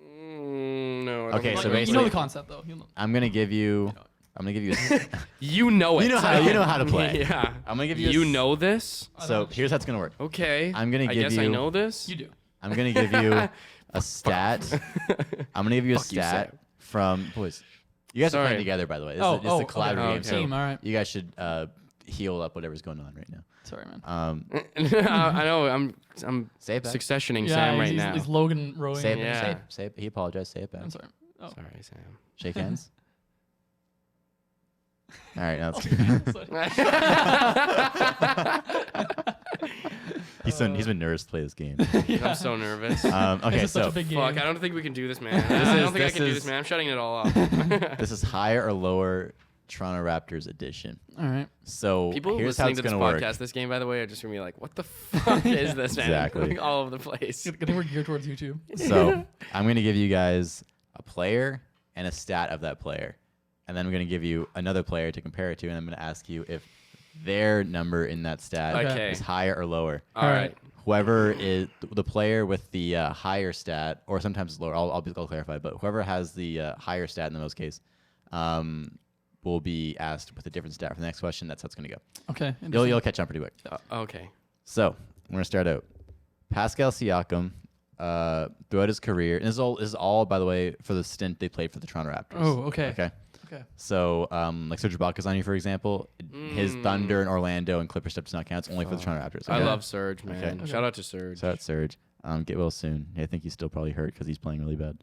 Speaker 1: No. I don't
Speaker 2: Okay,
Speaker 1: think
Speaker 2: so
Speaker 1: I-
Speaker 3: you know the concept though. You know.
Speaker 2: I'm gonna give you. I'm gonna give you.
Speaker 1: you know it.
Speaker 2: You know how to play.
Speaker 1: Yeah.
Speaker 2: I'm gonna give you.
Speaker 1: You know this.
Speaker 2: So here's how it's gonna work.
Speaker 1: Okay.
Speaker 2: I'm gonna
Speaker 1: I
Speaker 2: give
Speaker 1: guess I
Speaker 2: you-
Speaker 1: know this.
Speaker 3: You do.
Speaker 2: I'm gonna give you a stat. I'm gonna give you a
Speaker 1: Fuck you,
Speaker 2: stat
Speaker 1: Sam.
Speaker 2: from boys. You guys are
Speaker 1: Sorry.
Speaker 2: playing together, by the way. This
Speaker 3: Oh,
Speaker 2: is a collaborative
Speaker 1: okay.
Speaker 2: game. So
Speaker 3: Team. All right.
Speaker 2: you guys should heal up whatever's going on right now.
Speaker 3: Sorry, man.
Speaker 1: I know. I'm
Speaker 2: Say it back.
Speaker 1: successioning
Speaker 3: Yeah,
Speaker 1: Sam right
Speaker 3: he's,
Speaker 1: now.
Speaker 3: He's Logan rowing.
Speaker 2: Say it.
Speaker 1: Yeah.
Speaker 2: Say it. Say it. He apologized. Say it back.
Speaker 3: I'm sorry. Oh.
Speaker 1: Sorry, Sam.
Speaker 2: Shake hands. All right. Now he's been nervous to play this game.
Speaker 1: I'm so nervous.
Speaker 2: Okay,
Speaker 3: This is such
Speaker 2: so
Speaker 3: a big game.
Speaker 1: Fuck, I don't think we can do this, man. I don't think I can do this, man. I'm shutting it all off.
Speaker 2: this is higher or lower Toronto Raptors edition.
Speaker 3: All right.
Speaker 2: So
Speaker 1: People
Speaker 2: here's how
Speaker 1: listening
Speaker 2: it's
Speaker 1: to this
Speaker 2: gonna work.
Speaker 1: podcast, this game, by the way, are just gonna be like, "What the fuck is this, man?"
Speaker 2: Exactly.
Speaker 1: Like, all over the place.
Speaker 3: I think we're geared towards YouTube.
Speaker 2: So I'm gonna give you guys a player and a stat of that player, and then I'm gonna give you another player to compare it to, and I'm gonna ask you if their number in that stat
Speaker 1: Okay.
Speaker 2: is higher or lower.
Speaker 1: All right.
Speaker 2: Whoever is the player with the higher stat, or sometimes it's lower, I'll clarify, but whoever has the higher stat in the most case, will be asked with a different stat for the next question. That's how it's going to go.
Speaker 3: Okay.
Speaker 2: You'll catch on pretty quick.
Speaker 1: Okay.
Speaker 2: So I'm going to start out. Pascal Siakam, throughout his career, and this is all, by the way, for the stint they played for the Toronto Raptors.
Speaker 3: Oh, okay.
Speaker 2: Okay.
Speaker 3: Okay.
Speaker 2: So, like Serge Ibaka, for example, his Thunder and Orlando and Clipper stuff does not count. It's only for the Toronto Raptors.
Speaker 1: I
Speaker 2: okay?
Speaker 1: love Serge, man.
Speaker 2: Okay.
Speaker 1: Shout out to Serge.
Speaker 2: Shout out Serge. Get well soon. I think he's still probably hurt because he's playing really bad.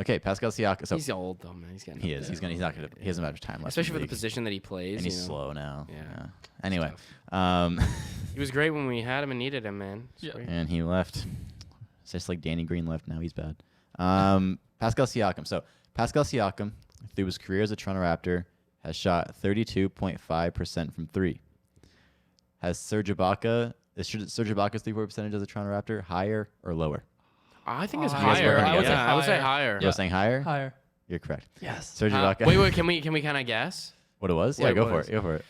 Speaker 2: Okay, Pascal Siakam. So
Speaker 1: He's old though, man. He's getting.
Speaker 2: he
Speaker 1: up
Speaker 2: is.
Speaker 1: there.
Speaker 2: He's not gonna. He hasn't much time left.
Speaker 1: Especially
Speaker 2: in
Speaker 1: for the
Speaker 2: league.
Speaker 1: position that he plays.
Speaker 2: And he's
Speaker 1: you know?
Speaker 2: slow now.
Speaker 1: Yeah.
Speaker 2: Anyway,
Speaker 1: He was great when we had him and needed him, man.
Speaker 3: Yeah.
Speaker 2: and he left. It's just like Danny Green left. Now he's bad. Pascal Siakam. So Pascal Siakam, through his career as a Toronto Raptor, has shot 32.5% from three. Has Serge Ibaka? Is Serge Ibaka's 3-point percentage as a Toronto Raptor higher or lower?
Speaker 1: I think it's
Speaker 3: Higher.
Speaker 1: higher.
Speaker 2: I would say
Speaker 1: I would say
Speaker 3: higher.
Speaker 1: higher.
Speaker 2: You're saying higher?
Speaker 3: Higher.
Speaker 2: You're correct.
Speaker 3: Yes.
Speaker 2: Serge Ibaka.
Speaker 1: Wait. Can we kind of guess?
Speaker 2: What it was?
Speaker 1: What
Speaker 2: Yeah,
Speaker 1: it
Speaker 2: go for
Speaker 1: was.
Speaker 2: it. Go for it.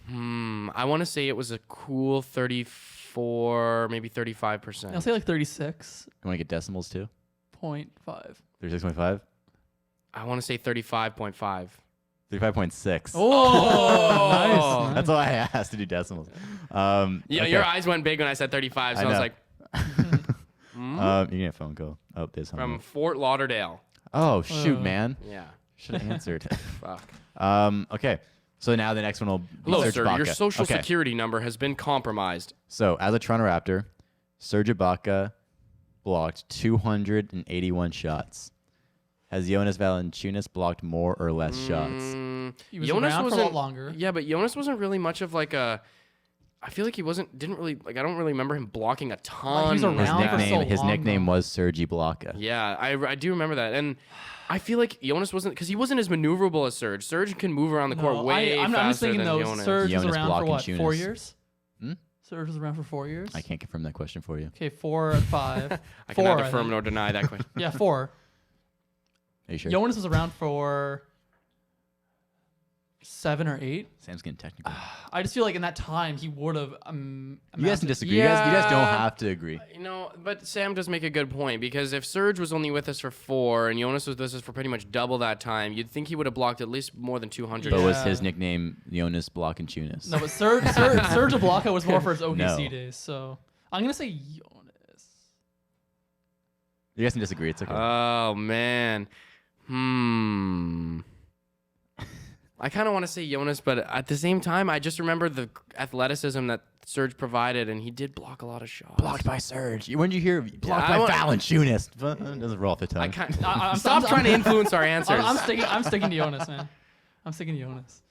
Speaker 1: I want to say it was a cool 34, maybe 35%.
Speaker 3: I'll say like 36.5.
Speaker 2: You want to get decimals too? 36.5?
Speaker 1: I want to say 35.5.
Speaker 2: 35.6.
Speaker 3: Oh, nice.
Speaker 2: That's why I asked to do decimals.
Speaker 1: Yeah,
Speaker 2: Okay.
Speaker 1: your eyes went big when I said 35, so I was
Speaker 2: know.
Speaker 1: like,
Speaker 2: You're getting a phone call. Oh, there's something.
Speaker 1: from Fort Lauderdale.
Speaker 2: Oh, shoot, man.
Speaker 1: Yeah.
Speaker 2: Should have answered.
Speaker 1: Fuck.
Speaker 2: Okay. So now the next one will be
Speaker 1: Hello,
Speaker 2: Serge
Speaker 1: sir.
Speaker 2: Ibaka.
Speaker 1: Your social
Speaker 2: Okay.
Speaker 1: security number has been compromised.
Speaker 2: So as a Toronto Raptor, Serge Ibaka blocked 281 shots. Has Jonas Valanciunas blocked more or less shots?
Speaker 3: He was
Speaker 1: Jonas
Speaker 3: around for a
Speaker 1: wasn't-
Speaker 3: lot longer.
Speaker 1: Yeah, but Jonas wasn't really much of like a. I feel like he didn't really like. I don't really remember him blocking a ton.
Speaker 3: he's
Speaker 1: like
Speaker 3: around
Speaker 1: that.
Speaker 3: for so
Speaker 2: His
Speaker 3: long,
Speaker 2: nickname
Speaker 3: though.
Speaker 2: was Serge Ibaka.
Speaker 1: Yeah, I do remember that, and I feel like Jonas wasn't because he wasn't as maneuverable as Serge. Serge can move around the court way
Speaker 3: I'm
Speaker 1: faster
Speaker 3: just thinking
Speaker 1: than
Speaker 3: though,
Speaker 1: Jonas.
Speaker 3: Serge was
Speaker 2: Jonas
Speaker 3: around for
Speaker 2: blocking
Speaker 3: what? 4
Speaker 2: Tunis.
Speaker 3: years? Serge was around for 4 years?
Speaker 2: I can't confirm that question for you.
Speaker 3: Okay, 4 and 5.
Speaker 1: I
Speaker 3: 4,
Speaker 1: cannot
Speaker 3: I
Speaker 1: affirm
Speaker 3: think.
Speaker 1: nor deny that question.
Speaker 3: Yeah, 4.
Speaker 2: Are you sure?
Speaker 3: Jonas was around for 7 or 8.
Speaker 2: Sam's getting technical.
Speaker 3: I just feel like in that time he would have.
Speaker 2: You guys can disagree. You
Speaker 1: Yeah.
Speaker 2: guys don't have to agree.
Speaker 1: You know, but Sam does make a good point because if Serge was only with us for 4 and Jonas was with us for pretty much double that time, you'd think he would have blocked at least more than 200.
Speaker 2: But
Speaker 3: Yeah.
Speaker 2: was his nickname Jonas Valanciunas?
Speaker 3: No, but Serge Ibaka was more for his OKC
Speaker 2: No.
Speaker 3: days. So I'm gonna say Jonas.
Speaker 2: You guys can disagree. It's okay.
Speaker 1: Oh man. I kind of want to say Jonas, but at the same time, I just remember the athleticism that Serge provided, and he did block a lot of shots.
Speaker 2: blocked by Serge. When did you hear blocked
Speaker 1: I
Speaker 2: by
Speaker 1: want-
Speaker 2: Valanciunas? Doesn't roll off the tongue.
Speaker 1: I can't.
Speaker 3: I'm-
Speaker 1: Stop
Speaker 3: I'm-
Speaker 1: trying to influence our answers.
Speaker 3: I'm sticking to Jonas, man. I'm sticking to Jonas.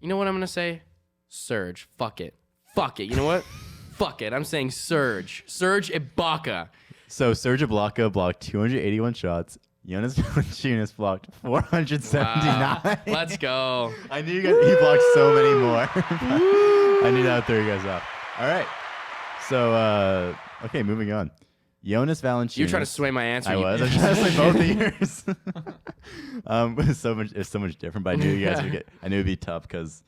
Speaker 1: You know what I'm gonna say? Serge. Fuck it. Fuck it. You know what? Fuck it. I'm saying Serge. Serge Ibaka.
Speaker 2: So Serge Ibaka blocked 281 shots. Jonas Valanciunas blocked 479.
Speaker 1: Wow. Let's go.
Speaker 2: I knew he blocked so many more. I knew that would throw you guys off. All right. So, okay, moving on. Jonas Valanciunas.
Speaker 1: You're trying to sway my answer.
Speaker 2: I
Speaker 1: you
Speaker 2: was. I'm
Speaker 1: bitch.
Speaker 2: trying to say both of yours. It's so much different, but I knew you guys would get. I knew it'd be tough because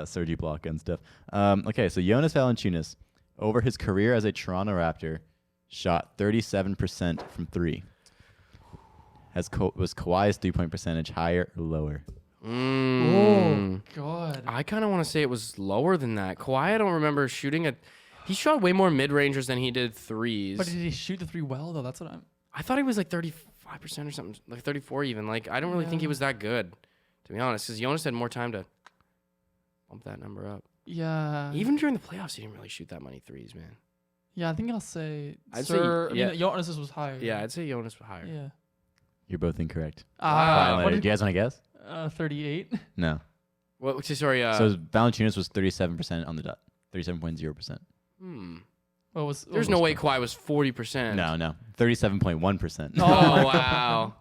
Speaker 2: Serge Ibaka and stuff. Okay, so Jonas Valanciunas, over his career as a Toronto Raptor, shot 37% from three. Was Kawhi's 3-point percentage higher or lower?
Speaker 3: Oh God.
Speaker 1: I kind of want to say it was lower than that. Kawhi, I don't remember shooting a. He shot way more mid rangers than he did threes.
Speaker 3: But did he shoot the 3 well though? That's what I'm.
Speaker 1: I thought he was like 35% or something, like 34 even. Like I don't really think he was that good, to be honest, because Jonas had more time to bump that number up.
Speaker 3: Yeah.
Speaker 1: Even during the playoffs, he didn't really shoot that many threes, man.
Speaker 3: Yeah, I think I'll say.
Speaker 1: I'd say-
Speaker 3: Sir,
Speaker 1: yeah.
Speaker 3: I mean, Jonas was higher.
Speaker 1: Yeah, I'd say Jonas was higher.
Speaker 3: Yeah.
Speaker 2: You're both incorrect.
Speaker 1: Wow.
Speaker 3: What
Speaker 2: Do you guys want to guess?
Speaker 3: 38.
Speaker 2: No.
Speaker 1: Well, sorry.
Speaker 2: So Valanciunas was 37% on the dot. 37.0%.
Speaker 3: What was?
Speaker 1: There's no way Kawhi was 40%.
Speaker 2: No. 37.1%.
Speaker 1: Oh wow.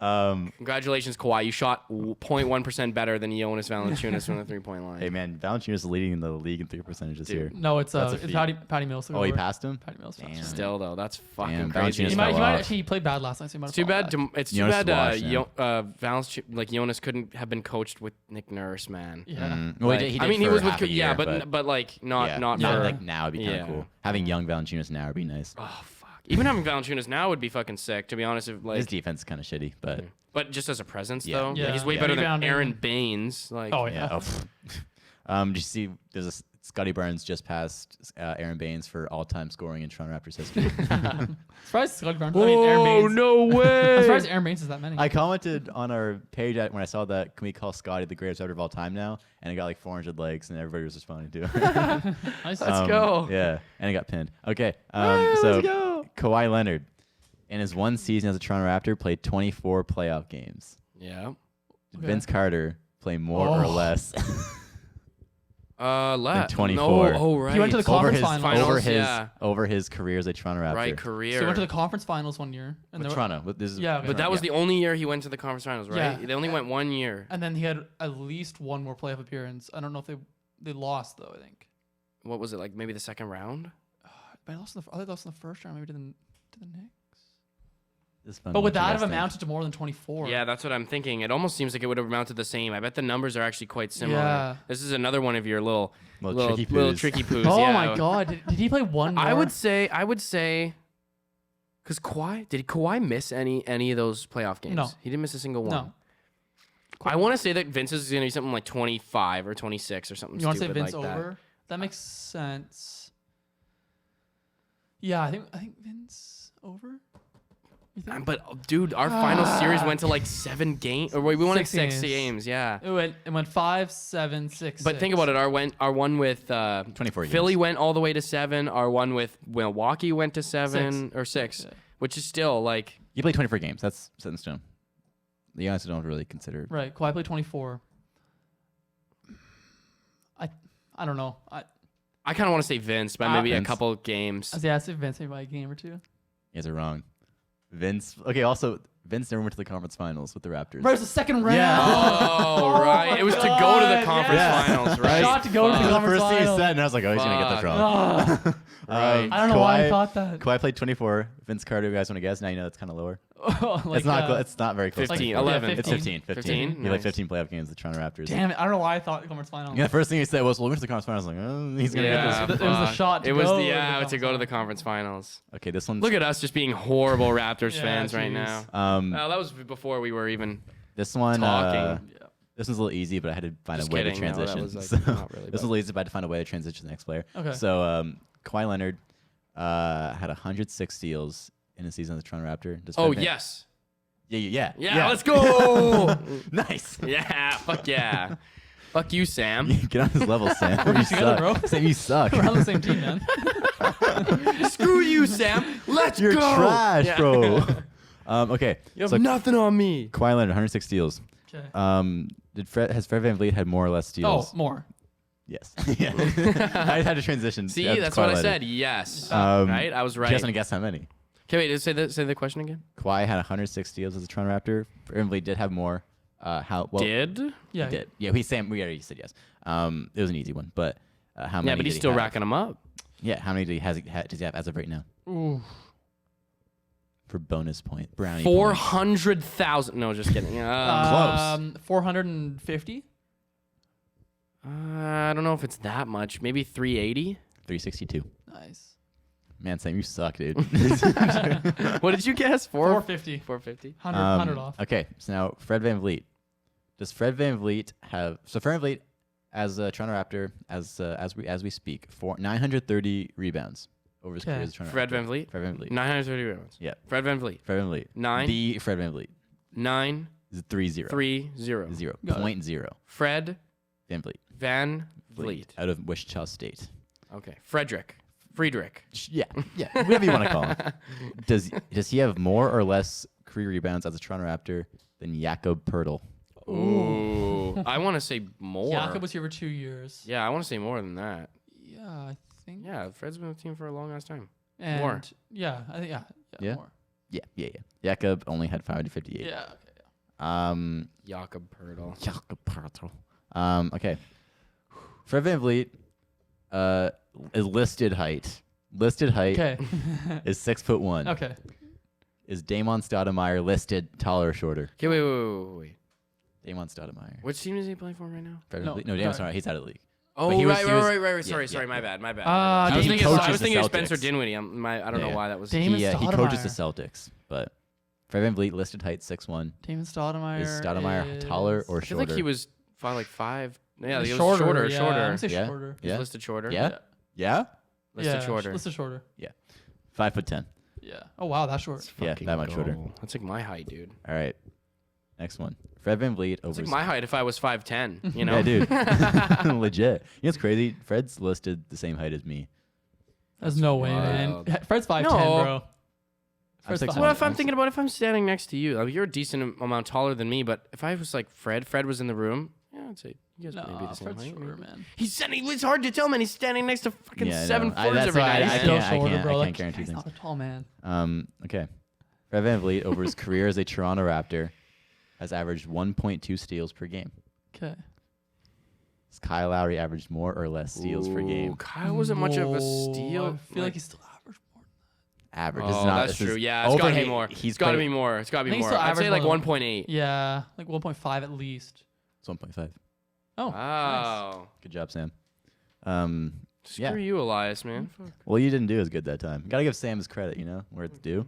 Speaker 2: Um,
Speaker 1: Congratulations, Kawhi. You shot 0.1% better than Jonas Valanciunas from the 3-point line.
Speaker 2: hey man, Valanciunas is leading in the league in 3 percentage this year.
Speaker 3: No, it's
Speaker 2: That's a
Speaker 3: it's
Speaker 2: feat.
Speaker 3: Patty Mills.
Speaker 2: Oh, he passed him?
Speaker 3: Patty Mills.
Speaker 2: Damn.
Speaker 1: Still though, that's fucking
Speaker 2: Damn,
Speaker 1: crazy.
Speaker 2: Valanciunas
Speaker 3: He
Speaker 2: fell
Speaker 3: might
Speaker 2: off.
Speaker 3: actually he played bad last night. So he might have
Speaker 1: It's too
Speaker 3: fallen
Speaker 1: bad.
Speaker 3: back.
Speaker 1: It's too
Speaker 2: Jonas
Speaker 1: bad.
Speaker 2: washed now.
Speaker 1: Like Jonas couldn't have been coached with Nick Nurse, man.
Speaker 3: Yeah.
Speaker 2: Well,
Speaker 1: Like,
Speaker 2: he did
Speaker 1: I mean, he
Speaker 2: for
Speaker 1: was with.
Speaker 2: half a year,
Speaker 1: but like not
Speaker 2: yeah,
Speaker 1: for
Speaker 2: like now it'd be kind of cool. Having young Valanciunas now would be nice.
Speaker 1: Oh fuck. Even having Valanciunas now would be fucking sick. To be honest, if like.
Speaker 2: His defense is kind of shitty, but
Speaker 1: But just as a presence,
Speaker 2: Yeah.
Speaker 1: though,
Speaker 3: Yeah.
Speaker 1: like, he's way
Speaker 3: Yeah.
Speaker 1: better than
Speaker 3: Rebounding.
Speaker 1: Aaron Baines. Like,
Speaker 3: Oh
Speaker 2: yeah.
Speaker 3: yeah.
Speaker 2: Did you see? There's a Scotty Barnes just passed Aaron Baines for all-time scoring in Toronto Raptors history.
Speaker 3: Surprised Scotty Barnes. I mean, Aaron Baines.
Speaker 1: no
Speaker 3: I'm
Speaker 1: way!
Speaker 3: surprised Aaron Baines is that many.
Speaker 2: I commented on our page when I saw that. Can we call Scotty the greatest Raptor of all time now? And it got like 400 likes, and everybody was responding to it.
Speaker 3: Nice.
Speaker 1: Let's go.
Speaker 2: Yeah, and it got pinned. Okay,
Speaker 1: Let's
Speaker 2: so
Speaker 1: go.
Speaker 2: Kawhi Leonard, in his one season as a Toronto Raptor, played 24 playoff games.
Speaker 1: Yeah.
Speaker 2: Did Vince Carter play more or less?
Speaker 1: Less.
Speaker 2: 24.
Speaker 1: Oh, right.
Speaker 3: He went to the conference finals.
Speaker 2: Over his career as a Toronto Raptor.
Speaker 1: Right, career.
Speaker 3: So he went to the conference finals one year. And
Speaker 2: With Toronto.
Speaker 1: But that was the only year he went to the conference finals, right?
Speaker 3: Yeah.
Speaker 1: They only went 1 year.
Speaker 3: And then he had at least one more playoff appearance. I don't know if they lost though. I think.
Speaker 1: What was it like? Maybe the second round.
Speaker 3: But I lost in the first round. Maybe to the Knicks.
Speaker 2: But
Speaker 3: would that have amounted to more than 24?
Speaker 1: Yeah, that's what I'm thinking. It almost seems like it would have amounted the same. I bet the numbers are actually quite similar.
Speaker 3: Yeah.
Speaker 1: This is another one of your little tricky poos.
Speaker 3: Oh
Speaker 1: yeah.
Speaker 3: my God! Did he play one more?
Speaker 1: I would say, because did Kawhi miss any of those playoff games?
Speaker 3: No,
Speaker 1: he didn't miss a single one.
Speaker 3: No.
Speaker 1: I want to say that Vince is going to be something like 25 or 26 or something.
Speaker 3: You want to say Vince
Speaker 1: like
Speaker 3: over? That makes sense. Yeah, I think Vince over.
Speaker 1: But dude, our final series went to like 7 games, or we won 6 games. Yeah,
Speaker 3: it went 5, 7, 6.
Speaker 1: But think about it. Our one with
Speaker 2: 24
Speaker 1: Philly
Speaker 2: games.
Speaker 1: went all the way to 7. Our one with Milwaukee went to 7 or 6, which is still like
Speaker 2: You played 24 games. That's set in stone. The honestly don't really consider it.
Speaker 3: Right, Kawhi played 24. I don't know.
Speaker 1: I kind of want to say Vince, but maybe
Speaker 2: Vince.
Speaker 1: a couple games.
Speaker 3: I say Vince maybe by a game or two.
Speaker 2: You guys are wrong. Vince. Okay, also, Vince never went to the conference finals with the Raptors.
Speaker 3: Right, it was the second round.
Speaker 2: Yeah.
Speaker 1: Oh, right.
Speaker 3: my
Speaker 1: It was to go to the
Speaker 3: God,
Speaker 1: conference
Speaker 3: yes.
Speaker 1: finals, right?
Speaker 3: Shot to go to the
Speaker 2: The
Speaker 3: conference
Speaker 2: first thing he
Speaker 3: finals.
Speaker 2: said, and I was like, oh, he's going to get this wrong.
Speaker 3: Oh,
Speaker 1: Right.
Speaker 3: I don't know why I thought that.
Speaker 2: Kawhi played 24. Vince Carter, you guys want to guess? Now you know it's kind of lower.
Speaker 3: Like,
Speaker 2: It's not very close.
Speaker 1: 15,
Speaker 2: to
Speaker 1: 11.
Speaker 2: It's 15.
Speaker 1: 15?
Speaker 2: He played
Speaker 1: Nice.
Speaker 2: 15 playoff games with the Toronto Raptors.
Speaker 3: Damn it! I don't know why I thought the conference finals.
Speaker 2: Yeah, the first thing he said was, well, we went to the conference finals. I was like, oh, he's going to
Speaker 1: Yeah,
Speaker 2: get this.
Speaker 3: It was a shot to
Speaker 1: It was
Speaker 3: go
Speaker 1: the
Speaker 3: to the
Speaker 1: to
Speaker 3: conference
Speaker 1: go to the conference finals.
Speaker 2: Okay, this one's...
Speaker 1: Look at us just being horrible Raptors
Speaker 3: Yeah,
Speaker 1: fans right
Speaker 3: jeez.
Speaker 1: now. That was before we were even
Speaker 2: This one...
Speaker 1: talking.
Speaker 2: This one's a little easy, but I had to find
Speaker 1: Just
Speaker 2: a way
Speaker 1: kidding.
Speaker 2: to
Speaker 1: No, that
Speaker 2: transition.
Speaker 1: was, like,
Speaker 2: So,
Speaker 1: not really,
Speaker 2: this was a little easy, but I had to find a way to transition to the next player.
Speaker 3: Okay.
Speaker 2: So Kawhi Leonard had 106 steals in a season as a Toronto Raptor.
Speaker 1: Oh, yes.
Speaker 2: Yeah.
Speaker 1: Yeah, let's go.
Speaker 2: Nice.
Speaker 1: Yeah, fuck yeah. Fuck you, Sam.
Speaker 2: Get on his level, Sam.
Speaker 3: We're
Speaker 2: you
Speaker 3: together,
Speaker 2: suck.
Speaker 3: bro.
Speaker 2: Sam, you suck.
Speaker 3: We're on the same team, man.
Speaker 1: Screw you, Sam. Let's
Speaker 2: You're
Speaker 1: go.
Speaker 2: trash,
Speaker 1: Yeah.
Speaker 2: bro. Okay.
Speaker 1: You have
Speaker 2: so
Speaker 1: nothing on me.
Speaker 2: Kawhi Leonard, 106 steals.
Speaker 3: Okay.
Speaker 2: Has Fred VanVleet had more or less steals?
Speaker 3: Oh, more.
Speaker 2: Yes. Yeah. I had to transition.
Speaker 1: See,
Speaker 2: to
Speaker 1: that's
Speaker 2: Kawhi
Speaker 1: what I
Speaker 2: Leonard.
Speaker 1: said. Yes.
Speaker 2: Um,
Speaker 1: Right? I was
Speaker 2: You
Speaker 1: right.
Speaker 2: guys want to guess how many?
Speaker 1: Okay, wait. Say the question again.
Speaker 2: Kawhi had 106 steals as a Toronto Raptor. VanVleet did have more.
Speaker 1: Did?
Speaker 3: Yeah.
Speaker 2: He did. Yeah, we already said yes. It was an easy one, but how many?
Speaker 1: Yeah, but he's
Speaker 2: did he
Speaker 1: still
Speaker 2: have?
Speaker 1: racking them up.
Speaker 2: Yeah, how many does he have as of right now?
Speaker 3: Ooh.
Speaker 2: For bonus point, brownie.
Speaker 1: 400,000. No, just kidding.
Speaker 2: Close.
Speaker 3: 450.
Speaker 1: I don't know if it's that much. Maybe 380.
Speaker 2: 362.
Speaker 3: Nice.
Speaker 2: Man, Sam, you suck, dude.
Speaker 1: What did you guess?
Speaker 3: 450.
Speaker 1: 450.
Speaker 3: 100 off.
Speaker 2: Okay, so now Fred VanVleet. Does Fred VanVleet have? So Fred VanVleet, as a Toronto Raptor, as we speak, 930 rebounds over his career as a Toronto
Speaker 1: Fred
Speaker 2: Raptor.
Speaker 1: VanVleet.
Speaker 2: Fred VanVleet.
Speaker 1: 930 rounds.
Speaker 2: Yeah.
Speaker 1: Fred VanVleet.
Speaker 2: Fred VanVleet.
Speaker 1: 9.
Speaker 2: The Fred VanVleet
Speaker 1: 9
Speaker 2: is 3-0.
Speaker 1: 3 0.
Speaker 2: 0.0.
Speaker 1: Fred
Speaker 2: VanVleet.
Speaker 1: Van Vliet.
Speaker 2: Out of Wichita State.
Speaker 1: Okay. Friedrich.
Speaker 2: Yeah, whatever you want to call him. Does he have more or less career rebounds as a Toronto Raptor than Jakob Poeltl?
Speaker 1: Ooh. I want to say more.
Speaker 3: Jakob was here for 2 years.
Speaker 1: Yeah, I want to say more than that.
Speaker 3: Yeah, I think.
Speaker 1: Yeah, Fred's been with the team for a long ass time.
Speaker 3: And
Speaker 1: More.
Speaker 3: Yeah, I think
Speaker 2: Yeah?
Speaker 3: more.
Speaker 2: Yeah. Jakob only had 558.
Speaker 3: Yeah. Okay.
Speaker 1: Jakob Poeltl.
Speaker 2: Jakob Poeltl. Okay. Fred VanVleet, is listed height.
Speaker 3: Okay.
Speaker 2: Is 6'1".
Speaker 3: Okay.
Speaker 2: Is Damon Stoudemire listed taller or shorter?
Speaker 1: Okay, wait.
Speaker 2: Damon Stoudemire.
Speaker 1: Which team does he play for right now?
Speaker 2: Fred
Speaker 3: No,
Speaker 2: VanVleet? No, Damon Stoudemire. He's out of the league.
Speaker 1: Oh,
Speaker 2: he was-
Speaker 1: right.
Speaker 2: yeah,
Speaker 1: Sorry, my bad.
Speaker 3: Ah,
Speaker 1: I was
Speaker 3: Damon
Speaker 1: thinking,
Speaker 2: coaches
Speaker 1: of
Speaker 2: the
Speaker 1: Spencer
Speaker 2: Celtics.
Speaker 1: Dinwiddie. I don't know
Speaker 2: Yeah.
Speaker 1: why that was.
Speaker 3: Damon
Speaker 2: He coaches the
Speaker 3: Stoudemire.
Speaker 2: Celtics, but Fred VanVleet listed height 6'1".
Speaker 3: Damon Stoudemire.
Speaker 2: Is Stoudemire taller or
Speaker 1: I feel
Speaker 2: shorter?
Speaker 1: like he was like 5. Yeah, he was
Speaker 3: shorter?
Speaker 1: shorter.
Speaker 3: Yeah,
Speaker 1: Shorter.
Speaker 3: I'm gonna say
Speaker 2: Yeah.
Speaker 3: shorter.
Speaker 1: He's
Speaker 2: Yeah.
Speaker 1: listed shorter.
Speaker 2: Yeah? Yeah?
Speaker 1: Listed shorter.
Speaker 3: Listed shorter.
Speaker 2: 5'10".
Speaker 3: Yeah. Oh wow, that's short.
Speaker 2: Yeah,
Speaker 1: Fucking
Speaker 2: that much shorter.
Speaker 1: goal. That's like my height, dude.
Speaker 2: All right. Next one. Fred VanVleet over.
Speaker 1: It's like my height if I was 5'10", you know?
Speaker 2: Yeah, dude. Legit. You know what's crazy? Fred's listed the same height as me.
Speaker 3: There's no way,
Speaker 1: wild.
Speaker 3: man. Fred's 5'10",
Speaker 1: No.
Speaker 3: bro. First
Speaker 2: six-
Speaker 3: the
Speaker 1: What
Speaker 3: height.
Speaker 1: if I'm thinking about if I'm standing next to you? Like, you're a decent amount taller than me, but if I was like Fred was in the room. Yeah, I'd say you guys may be
Speaker 3: No,
Speaker 1: the same
Speaker 3: Fred's
Speaker 1: height.
Speaker 3: shorter,
Speaker 1: maybe.
Speaker 3: man.
Speaker 1: He's standing. It's hard to tell, man. He's standing next to fucking
Speaker 2: Yeah, I know.
Speaker 1: 7
Speaker 2: I-
Speaker 1: footers
Speaker 2: that's
Speaker 1: every
Speaker 2: why
Speaker 1: night.
Speaker 2: I
Speaker 1: man.
Speaker 3: He's still
Speaker 2: can't-
Speaker 3: shorter, bro.
Speaker 2: I
Speaker 3: Like,
Speaker 2: can't guarantee
Speaker 3: he's
Speaker 2: things.
Speaker 3: not a tall man.
Speaker 2: Okay. Fred VanVleet over his career as a Toronto Raptor has averaged 1.2 steals per game.
Speaker 3: Okay.
Speaker 2: Has Kyle Lowry averaged more or less steals per
Speaker 1: Ooh,
Speaker 2: game?
Speaker 1: Kyle wasn't much of a steal.
Speaker 3: I feel like he's still average more.
Speaker 2: Average.
Speaker 1: Oh,
Speaker 2: This is not,
Speaker 1: that's
Speaker 2: this
Speaker 1: true.
Speaker 2: is
Speaker 1: Yeah, it's got to be
Speaker 2: over-
Speaker 1: more.
Speaker 2: He's
Speaker 1: It's got to
Speaker 2: played-
Speaker 1: be more. It's got to be
Speaker 3: I think
Speaker 1: more.
Speaker 3: he's still
Speaker 1: I'd say
Speaker 3: average
Speaker 1: like
Speaker 3: more than-
Speaker 1: 1.8.
Speaker 3: Yeah, like 1.5 at least.
Speaker 2: It's 1.5.
Speaker 3: Oh,
Speaker 1: Wow.
Speaker 2: Good job, Sam.
Speaker 1: Screw
Speaker 2: Yeah.
Speaker 1: you, Elias, man. Fuck.
Speaker 2: Well, you didn't do as good that time. Gotta give Sam his credit, where it's due.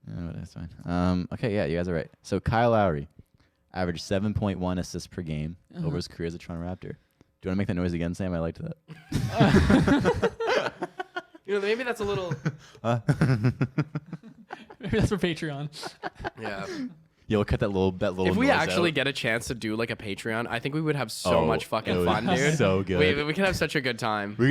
Speaker 2: That's fine. Okay, yeah, you guys are right. So Kyle Lowry averaged 7.1 assists per game over his career as a Toronto Raptor. Do you want to make that noise again, Sam? I liked that.
Speaker 1: Maybe that's a little.
Speaker 3: maybe that's for Patreon.
Speaker 1: Yeah.
Speaker 2: Yeah, we'll cut that little
Speaker 1: If we
Speaker 2: noise
Speaker 1: actually
Speaker 2: out.
Speaker 1: get a chance to do like a Patreon, I think we would have so much
Speaker 2: it
Speaker 1: fucking
Speaker 2: would
Speaker 1: fun,
Speaker 2: be
Speaker 1: dude.
Speaker 2: so good.
Speaker 1: We could have such a good time.
Speaker 2: We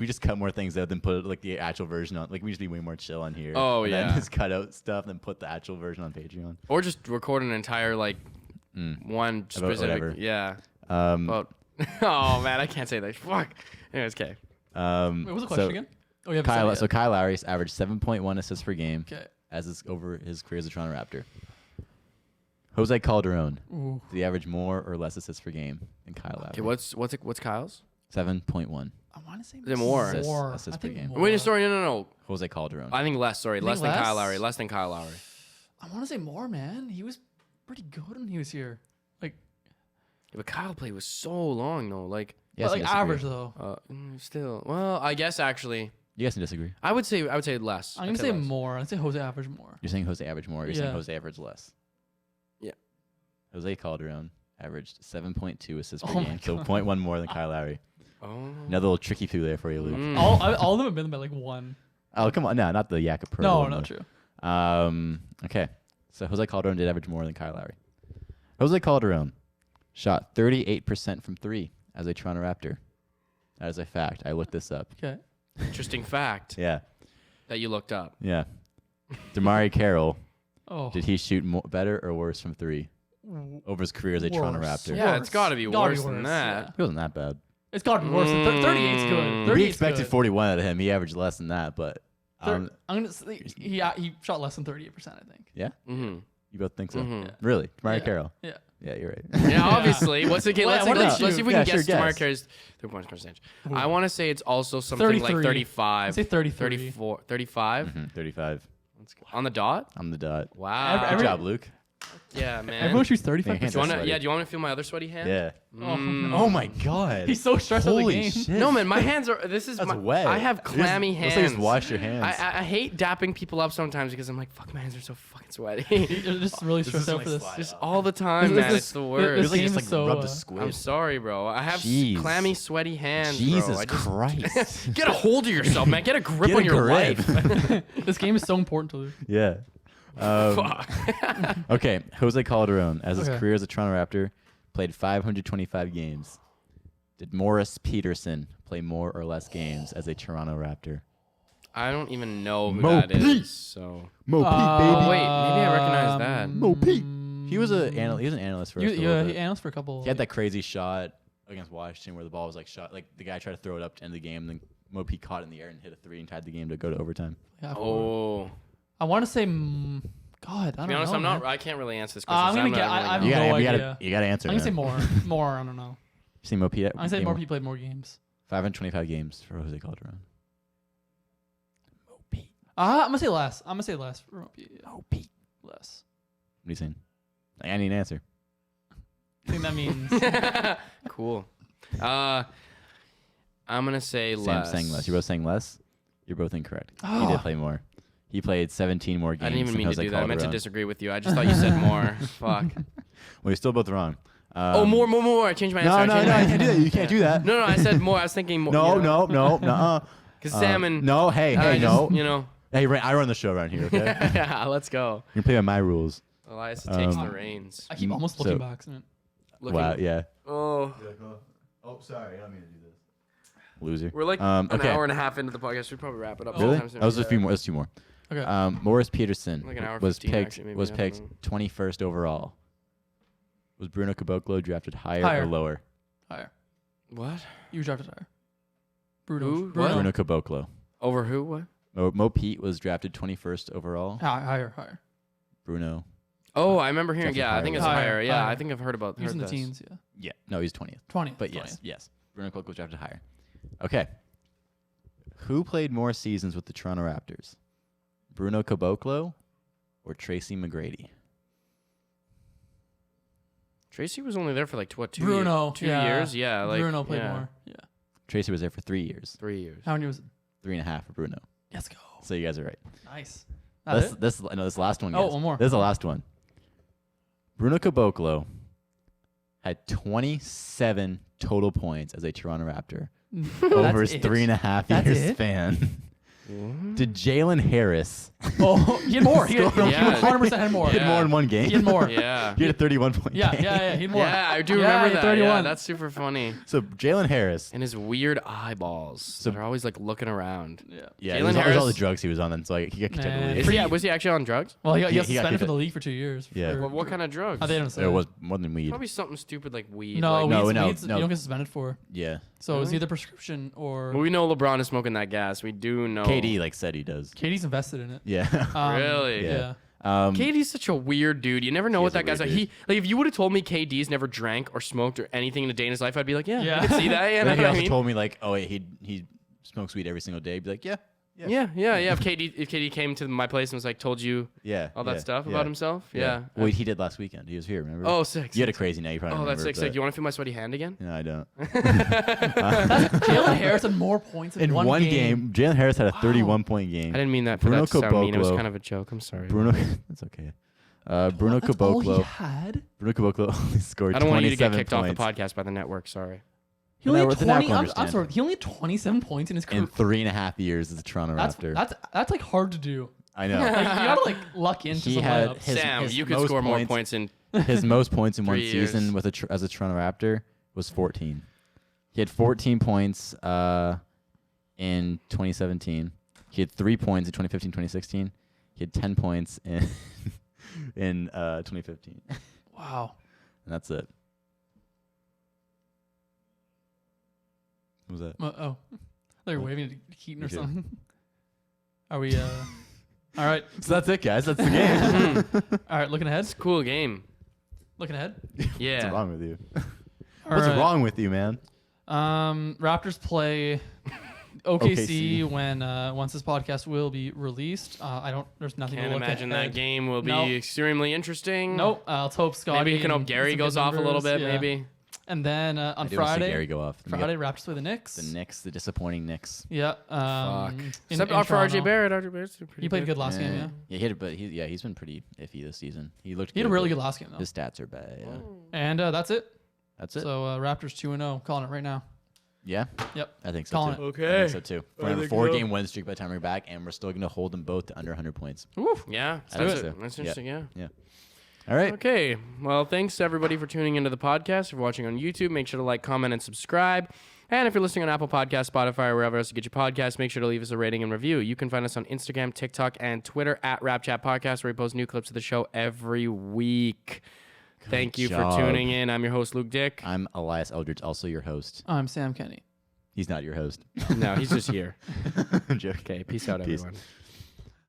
Speaker 2: just cut more things out than put like the actual version on. Like we just be way more chill on here.
Speaker 1: Oh,
Speaker 2: and
Speaker 1: yeah.
Speaker 2: Then just cut out stuff and then put the actual version on Patreon.
Speaker 1: Or just record an entire like one specific.
Speaker 2: whatever.
Speaker 1: Yeah.
Speaker 2: Um,
Speaker 1: About. Oh man, I can't say that. Fuck. Anyways, okay.
Speaker 3: Wait, what was the question again? Oh, yeah.
Speaker 2: Kyle Lowry's averaged 7.1 assists per game
Speaker 3: Okay.
Speaker 2: over his career as a Toronto Raptor. Jose Calderon.
Speaker 3: Ooh.
Speaker 2: Did he average more or less assists per game than Kyle Lowry?
Speaker 1: Okay, what's Kyle's?
Speaker 2: 7.1.
Speaker 3: I want to say
Speaker 1: Is it more?
Speaker 2: Assists
Speaker 3: I
Speaker 2: per
Speaker 3: think
Speaker 2: game.
Speaker 3: more.
Speaker 1: Wait, sorry, no.
Speaker 2: Jose Calderon.
Speaker 1: I think less. Sorry,
Speaker 3: You
Speaker 1: less
Speaker 3: think
Speaker 1: than Kyle
Speaker 3: less?
Speaker 1: Lowry. Less than Kyle Lowry.
Speaker 3: I want to say more, man. He was pretty good when he was here. Like,
Speaker 1: Yeah, but Kyle played was so long though. Like,
Speaker 2: Yes,
Speaker 3: but
Speaker 2: you
Speaker 3: like
Speaker 2: disagree.
Speaker 3: average though.
Speaker 1: still. Well, I guess actually,
Speaker 2: You guys can disagree.
Speaker 1: I would say less.
Speaker 3: I'm
Speaker 1: I'd
Speaker 3: gonna say
Speaker 1: less.
Speaker 3: more. I'd say Jose average more.
Speaker 2: You're saying Jose averaged more. You're saying
Speaker 3: Yeah.
Speaker 2: Jose averaged less.
Speaker 1: Yeah.
Speaker 2: Jose Calderon averaged 7.2 assists per
Speaker 3: Oh my
Speaker 2: game, so
Speaker 3: God.
Speaker 2: 0.1 more than Kyle Lowry.
Speaker 1: Oh.
Speaker 2: Another little tricky through there for you, Luke.
Speaker 1: Mm.
Speaker 3: All of them have been by like one.
Speaker 2: Oh, come on. No, not the Yaka Pro.
Speaker 3: No,
Speaker 2: one,
Speaker 3: not
Speaker 2: though.
Speaker 3: true.
Speaker 2: Okay. So Jose Calderon did average more than Kyle Lowry. Jose Calderon shot 38% from 3 as a Toronto Raptor. That is a fact. I looked this up.
Speaker 3: Okay.
Speaker 1: Interesting fact
Speaker 2: Yeah.
Speaker 1: that you looked up.
Speaker 2: Yeah. Damari Carroll,
Speaker 3: Oh.
Speaker 2: did he shoot better or worse from 3 over his career as a Toronto
Speaker 3: Worse.
Speaker 2: Raptor?
Speaker 1: Yeah, it's got to be
Speaker 3: Gotta
Speaker 1: worse than that.
Speaker 2: He wasn't that bad.
Speaker 3: It's got to be worse. 38's good. 38's
Speaker 2: We expected
Speaker 3: good.
Speaker 2: 41 out of him. He averaged less than that, but
Speaker 3: I'm gonna say he shot less than 38%. I think.
Speaker 2: yeah,
Speaker 1: Mm-hmm.
Speaker 2: you both think so?
Speaker 1: Mhm.
Speaker 2: Really, Damari
Speaker 3: Yeah.
Speaker 2: Carroll?
Speaker 3: Yeah.
Speaker 2: Yeah, you're right.
Speaker 1: Yeah, obviously. What's okay?
Speaker 3: Well,
Speaker 1: Let's,
Speaker 3: what did
Speaker 1: let's,
Speaker 3: you-
Speaker 1: let's see if we
Speaker 2: yeah,
Speaker 1: can
Speaker 2: sure,
Speaker 1: guess
Speaker 2: guess.
Speaker 1: Tamar Carey's 3-point percentage. I want to say it's also something
Speaker 3: 33.
Speaker 1: like 35.
Speaker 3: I'd say 33.
Speaker 1: 34, 35.
Speaker 2: 35
Speaker 1: Let's go. On the dot?
Speaker 2: on the dot.
Speaker 1: Wow.
Speaker 2: Good job, Luke.
Speaker 1: Yeah, man.
Speaker 3: Everyone shoots 35%.
Speaker 2: Hands
Speaker 1: do you wanna,
Speaker 2: sweaty.
Speaker 1: yeah, do you want me to feel my other sweaty hand?
Speaker 2: Yeah.
Speaker 1: Mm.
Speaker 2: Oh my God.
Speaker 3: He's so stressed out of the
Speaker 2: Holy
Speaker 3: game.
Speaker 2: shit.
Speaker 1: No, man, my hands are. This is
Speaker 2: That's
Speaker 1: my,
Speaker 2: wet.
Speaker 1: I have clammy
Speaker 2: Looks
Speaker 1: hands.
Speaker 2: like you just washed your hands.
Speaker 1: I hate dapping people up sometimes because I'm like, fuck, my hands are so fucking sweaty.
Speaker 3: You're just really stressed out for this.
Speaker 1: Just all the time,
Speaker 3: This-
Speaker 1: man.
Speaker 3: this-
Speaker 1: It's the
Speaker 3: this-
Speaker 1: worst.
Speaker 2: Feels like you
Speaker 3: game
Speaker 2: just
Speaker 3: is
Speaker 2: like
Speaker 3: so,
Speaker 2: rubbed a
Speaker 3: uh,
Speaker 2: squid.
Speaker 1: I'm sorry, bro. I have
Speaker 2: Jeez.
Speaker 1: clammy, sweaty hands,
Speaker 2: Jesus
Speaker 1: bro. I just
Speaker 2: Christ.
Speaker 1: get a hold of yourself, man. Get a grip
Speaker 2: Get
Speaker 1: on
Speaker 2: a
Speaker 1: your
Speaker 2: grip.
Speaker 1: life.
Speaker 3: This game is so important to Luke.
Speaker 2: Yeah.
Speaker 1: Fuck.
Speaker 2: Okay, Jose Calderon, as his
Speaker 3: Okay.
Speaker 2: career as a Toronto Raptor, played 525 games. Did Morris Peterson play more or less games as a Toronto Raptor?
Speaker 1: I don't even know who
Speaker 2: Mo
Speaker 1: that
Speaker 2: Pete.
Speaker 1: is. So.
Speaker 2: Mo Pete,
Speaker 1: Oh wait, maybe I recognize that.
Speaker 2: Mo Pete. He was an analyst for us. for a little
Speaker 3: Yeah,
Speaker 2: bit.
Speaker 3: he analyzed for a couple.
Speaker 2: He had that crazy shot against Washington where the ball was like shot, like the guy tried to throw it up to end the game, and then Mo Pete caught it in the air and hit a 3 and tied the game to go to overtime.
Speaker 3: Yeah,
Speaker 1: Oh.
Speaker 3: I want to say. God, I
Speaker 1: To
Speaker 3: don't
Speaker 1: be honest,
Speaker 3: know.
Speaker 1: I'm not.
Speaker 3: man.
Speaker 1: I can't really answer this
Speaker 3: I'm
Speaker 1: question.
Speaker 3: gonna get- I have
Speaker 2: You
Speaker 3: no
Speaker 2: gotta,
Speaker 3: idea.
Speaker 2: you gotta answer.
Speaker 3: I'm gonna say
Speaker 2: man.
Speaker 3: more. I don't know.
Speaker 2: You see Mo Pete?
Speaker 3: I'm gonna say
Speaker 2: game
Speaker 3: more people played more games.
Speaker 2: 525 games for Jose Calderon. Mo Pete.
Speaker 3: I'm gonna say less. I'm gonna say less. For
Speaker 2: Mo Pete.
Speaker 3: less.
Speaker 2: What are you saying? I need an answer.
Speaker 3: I think that means.
Speaker 1: Cool. I'm gonna say
Speaker 2: Sam's
Speaker 1: less.
Speaker 2: saying less. You're both saying less. You're both incorrect. He
Speaker 3: Oh.
Speaker 2: did play more. He played 17 more games.
Speaker 1: I didn't even
Speaker 2: than
Speaker 1: mean to
Speaker 2: Jose
Speaker 1: do that. I meant to
Speaker 2: Calderon.
Speaker 1: disagree with you. I just thought you said more. Fuck.
Speaker 2: Well, you're still both wrong.
Speaker 1: Oh, more. I changed my answer.
Speaker 2: No,
Speaker 1: I
Speaker 2: no,
Speaker 1: changed
Speaker 2: no.
Speaker 1: my
Speaker 2: You can't do that. You can't do that.
Speaker 1: No, I said more. I was thinking more.
Speaker 2: No, no.
Speaker 1: Because Sam and
Speaker 2: No, hey,
Speaker 1: I
Speaker 2: no.
Speaker 1: just, you know.
Speaker 2: Hey, I run the show around here, okay?
Speaker 1: Yeah, let's go.
Speaker 2: You're playing by my rules.
Speaker 1: Elias takes the reins.
Speaker 3: I keep almost
Speaker 2: So-
Speaker 3: looking back. So
Speaker 1: Looking,
Speaker 2: Wow, yeah.
Speaker 1: Oh,
Speaker 2: Oh, sorry. I don't mean to do this. Loser.
Speaker 1: we're like an
Speaker 2: okay.
Speaker 1: hour and a half into the podcast. We'd probably wrap it up.
Speaker 2: Really?
Speaker 1: sometime soon.
Speaker 2: That was a
Speaker 1: Yeah.
Speaker 2: few more. That's 2 more.
Speaker 3: Okay.
Speaker 2: Morris Peterson
Speaker 1: Like an hour
Speaker 2: was
Speaker 1: 15,
Speaker 2: picked
Speaker 1: actually, maybe.
Speaker 2: was
Speaker 1: I don't
Speaker 2: picked
Speaker 1: know.
Speaker 2: 21st overall. Was Bruno Caboclo drafted higher
Speaker 3: Higher.
Speaker 2: or lower?
Speaker 3: Higher.
Speaker 1: What?
Speaker 3: You drafted higher. Bruno.
Speaker 1: Who?
Speaker 3: Bruno.
Speaker 2: Bruno Caboclo.
Speaker 1: Over who? What?
Speaker 2: Mo Pete was drafted 21st overall.
Speaker 3: Higher.
Speaker 2: Bruno.
Speaker 1: Oh, I remember hearing.
Speaker 2: Drafted
Speaker 1: Yeah, I think it's
Speaker 3: higher.
Speaker 1: higher. Yeah,
Speaker 3: Higher.
Speaker 1: I think I've heard about.
Speaker 3: He's
Speaker 1: heard
Speaker 3: in the
Speaker 1: this.
Speaker 3: teens. Yeah.
Speaker 2: Yeah. No, he's 20th.
Speaker 3: 20.
Speaker 2: But
Speaker 3: 20th.
Speaker 2: yes. Bruno Caboclo was drafted higher. Okay. Who played more seasons with the Toronto Raptors? Bruno Caboclo or Tracy McGrady?
Speaker 1: Tracy was only there for like what?
Speaker 3: Bruno.
Speaker 1: 2 years. Yeah, like
Speaker 3: Bruno played
Speaker 1: yeah.
Speaker 3: more. Yeah.
Speaker 2: Tracy was there for 3 years.
Speaker 1: 3 years.
Speaker 3: How many was it?
Speaker 2: 3.5 for Bruno.
Speaker 3: Let's go.
Speaker 2: So you guys are right.
Speaker 3: Nice.
Speaker 2: This last one.
Speaker 3: Oh,
Speaker 2: guys.
Speaker 3: one more.
Speaker 2: This is the last one. Bruno Caboclo had 27 total points as a Toronto Raptor over his 3.5
Speaker 3: That's
Speaker 2: year
Speaker 3: it?
Speaker 2: span. Did Jalen Harris
Speaker 3: Oh, he had more. He had
Speaker 1: Yeah.
Speaker 3: 100% had more.
Speaker 2: get more in one game?
Speaker 3: He had more.
Speaker 1: Yeah.
Speaker 2: He had a 31 point
Speaker 3: Yeah,
Speaker 2: game.
Speaker 3: he had more.
Speaker 1: Yeah, I do
Speaker 3: Yeah,
Speaker 1: remember
Speaker 3: he had
Speaker 1: that.
Speaker 3: 31.
Speaker 1: Yeah, that's super funny.
Speaker 2: So Jalen Harris.
Speaker 1: And his weird eyeballs that are always like looking around.
Speaker 3: Yeah.
Speaker 2: Yeah,
Speaker 1: Jalen
Speaker 2: it was all
Speaker 1: Harris-
Speaker 2: the drugs he was on, then so he got kicked out of the
Speaker 3: Nah.
Speaker 2: league.
Speaker 1: Was he actually on drugs?
Speaker 3: Well, he got
Speaker 2: He got
Speaker 3: suspended
Speaker 2: kicked
Speaker 3: for the
Speaker 2: out.
Speaker 3: league for 2 years.
Speaker 2: Yeah.
Speaker 3: for-
Speaker 1: What kind of drugs?
Speaker 3: they don't say.
Speaker 2: There was more than weed.
Speaker 1: Probably something stupid like weed.
Speaker 3: No,
Speaker 1: like,
Speaker 2: No,
Speaker 3: weeds
Speaker 2: no.
Speaker 3: you don't get suspended for.
Speaker 2: Yeah.
Speaker 3: So it's
Speaker 1: Really?
Speaker 3: either prescription or.
Speaker 1: Well, we know LeBron is smoking that gas. We do know.
Speaker 2: KD said he does.
Speaker 3: Katie's invested in it.
Speaker 2: Yeah.
Speaker 1: Really?
Speaker 3: Yeah.
Speaker 1: KD's such a weird dude. You never know what
Speaker 2: is a
Speaker 1: that guy's like.
Speaker 2: weird
Speaker 1: He like if you would have told me KD's never drank or smoked or anything in a day in his life, I'd be like, yeah,
Speaker 3: Yeah.
Speaker 1: I can see that. Yeah,
Speaker 2: And then
Speaker 1: you
Speaker 2: he
Speaker 1: know what
Speaker 2: also
Speaker 1: I mean?
Speaker 2: told me like, oh wait, he smokes weed every single day. I'd be like, yeah.
Speaker 1: Yeah. If KD came to my place and was like, told you
Speaker 2: Yeah.
Speaker 1: all that
Speaker 2: yeah,
Speaker 1: stuff
Speaker 2: yeah.
Speaker 1: about himself, yeah.
Speaker 2: Well, he did last weekend. He was here, remember?
Speaker 1: Oh, sick.
Speaker 2: You had a
Speaker 1: sick,
Speaker 2: crazy night. You probably
Speaker 1: Oh,
Speaker 2: remember.
Speaker 1: that's sick.
Speaker 2: but-
Speaker 1: Sick. You want to feel my sweaty hand again?
Speaker 2: No, I don't.
Speaker 3: Jalen Harris had more points
Speaker 2: In one game, Jalen Harris had a 31-point game.
Speaker 1: I didn't mean that for
Speaker 2: Bruno
Speaker 1: that to sound mean. It was
Speaker 2: Caboclo.
Speaker 1: kind of a joke. I'm sorry.
Speaker 2: Bruno, that's okay. Bruno
Speaker 3: That's all he
Speaker 2: Caboclo.
Speaker 3: had.
Speaker 2: Bruno Caboclo only scored
Speaker 1: I don't want you to get
Speaker 2: 27
Speaker 1: kicked off the
Speaker 2: points
Speaker 1: podcast by the network. Sorry.
Speaker 3: He only
Speaker 2: No,
Speaker 3: had
Speaker 2: the network
Speaker 3: 20.
Speaker 2: will
Speaker 3: I'm
Speaker 2: understand.
Speaker 3: sorry. He only had 27 points in his career.
Speaker 2: in 3.5 years as a Toronto Raptor.
Speaker 3: That's like hard to do.
Speaker 2: I know.
Speaker 3: Like, you gotta like luck into
Speaker 2: He
Speaker 3: some
Speaker 2: had
Speaker 3: layups.
Speaker 1: Sam,
Speaker 2: his
Speaker 1: you could
Speaker 2: most
Speaker 1: score more points in.
Speaker 2: His most points in one
Speaker 1: 3 years.
Speaker 2: season with as a Toronto Raptor was 14. He had 14 points in 2017. He had 3 points in 2015, 2016. He had 10 points in 2015.
Speaker 3: Wow.
Speaker 2: And that's it. What was that?
Speaker 3: Oh, they're waving to Keaton or
Speaker 2: Me too.
Speaker 3: something. Are we? All right.
Speaker 2: So that's it, guys. That's the game.
Speaker 3: All right. Looking ahead.
Speaker 1: It's a cool game.
Speaker 3: Looking ahead.
Speaker 1: Yeah.
Speaker 2: What's wrong with you?
Speaker 3: All
Speaker 2: What's
Speaker 3: right.
Speaker 2: wrong with you, man?
Speaker 3: Raptors play OKC when once this podcast will be released. I don't. There's nothing.
Speaker 1: Can't
Speaker 3: to look
Speaker 1: imagine
Speaker 3: ahead.
Speaker 1: that game will be
Speaker 3: Nope.
Speaker 1: extremely interesting.
Speaker 3: Nope. Let's hope Scotty.
Speaker 1: Maybe you can hope
Speaker 3: and
Speaker 1: Gary
Speaker 3: some
Speaker 1: goes
Speaker 3: good
Speaker 1: off a little
Speaker 3: numbers.
Speaker 1: bit.
Speaker 3: Yeah.
Speaker 1: Maybe.
Speaker 3: And then
Speaker 2: I
Speaker 3: on
Speaker 2: do want to see
Speaker 3: Friday,
Speaker 2: Gary go off.
Speaker 3: Raptors play the Knicks.
Speaker 2: The Knicks, the disappointing Knicks.
Speaker 3: Yeah.
Speaker 1: Fuck.
Speaker 3: In
Speaker 1: Except for
Speaker 3: Toronto.
Speaker 1: RJ Barrett. RJ Barrett's pretty
Speaker 3: He played good last game. Yeah.
Speaker 2: Yeah, he had, but he's been pretty iffy this season. He looked.
Speaker 3: He had a
Speaker 2: good,
Speaker 3: really
Speaker 2: but
Speaker 3: good last game though.
Speaker 2: His stats are bad. Yeah.
Speaker 3: And that's it.
Speaker 2: That's it.
Speaker 3: So Raptors 2-0. Calling it right now.
Speaker 2: Yeah.
Speaker 3: Yep.
Speaker 2: I think so
Speaker 3: Calling
Speaker 2: too.
Speaker 3: it.
Speaker 1: Okay.
Speaker 2: I think so too. We're on a 4-game win streak by the time we're back, and we're still going to hold them both to under 100 points.
Speaker 3: Oof.
Speaker 1: Yeah.
Speaker 2: I think
Speaker 1: That's
Speaker 2: so.
Speaker 1: it. That's
Speaker 2: Yeah.
Speaker 1: interesting. Yeah.
Speaker 2: Yeah. All right.
Speaker 1: Okay. Well, thanks everybody for tuning into the podcast. If you're watching on YouTube, make sure to like, comment, and subscribe. And if you're listening on Apple Podcasts, Spotify, or wherever else you get your podcasts, make sure to leave us a rating and review. You can find us on Instagram, TikTok, and Twitter at RapChat Podcast, where we post new clips of the show every week. Thank you
Speaker 2: job.
Speaker 1: for tuning in. I'm your host, Luke Dick.
Speaker 2: I'm Elias Eldridge, also your host.
Speaker 3: I'm Sam Kenny.
Speaker 2: He's not your host.
Speaker 1: No, he's just here.
Speaker 2: I'm joking.
Speaker 1: Okay, peace out,
Speaker 2: Peace.
Speaker 1: everyone.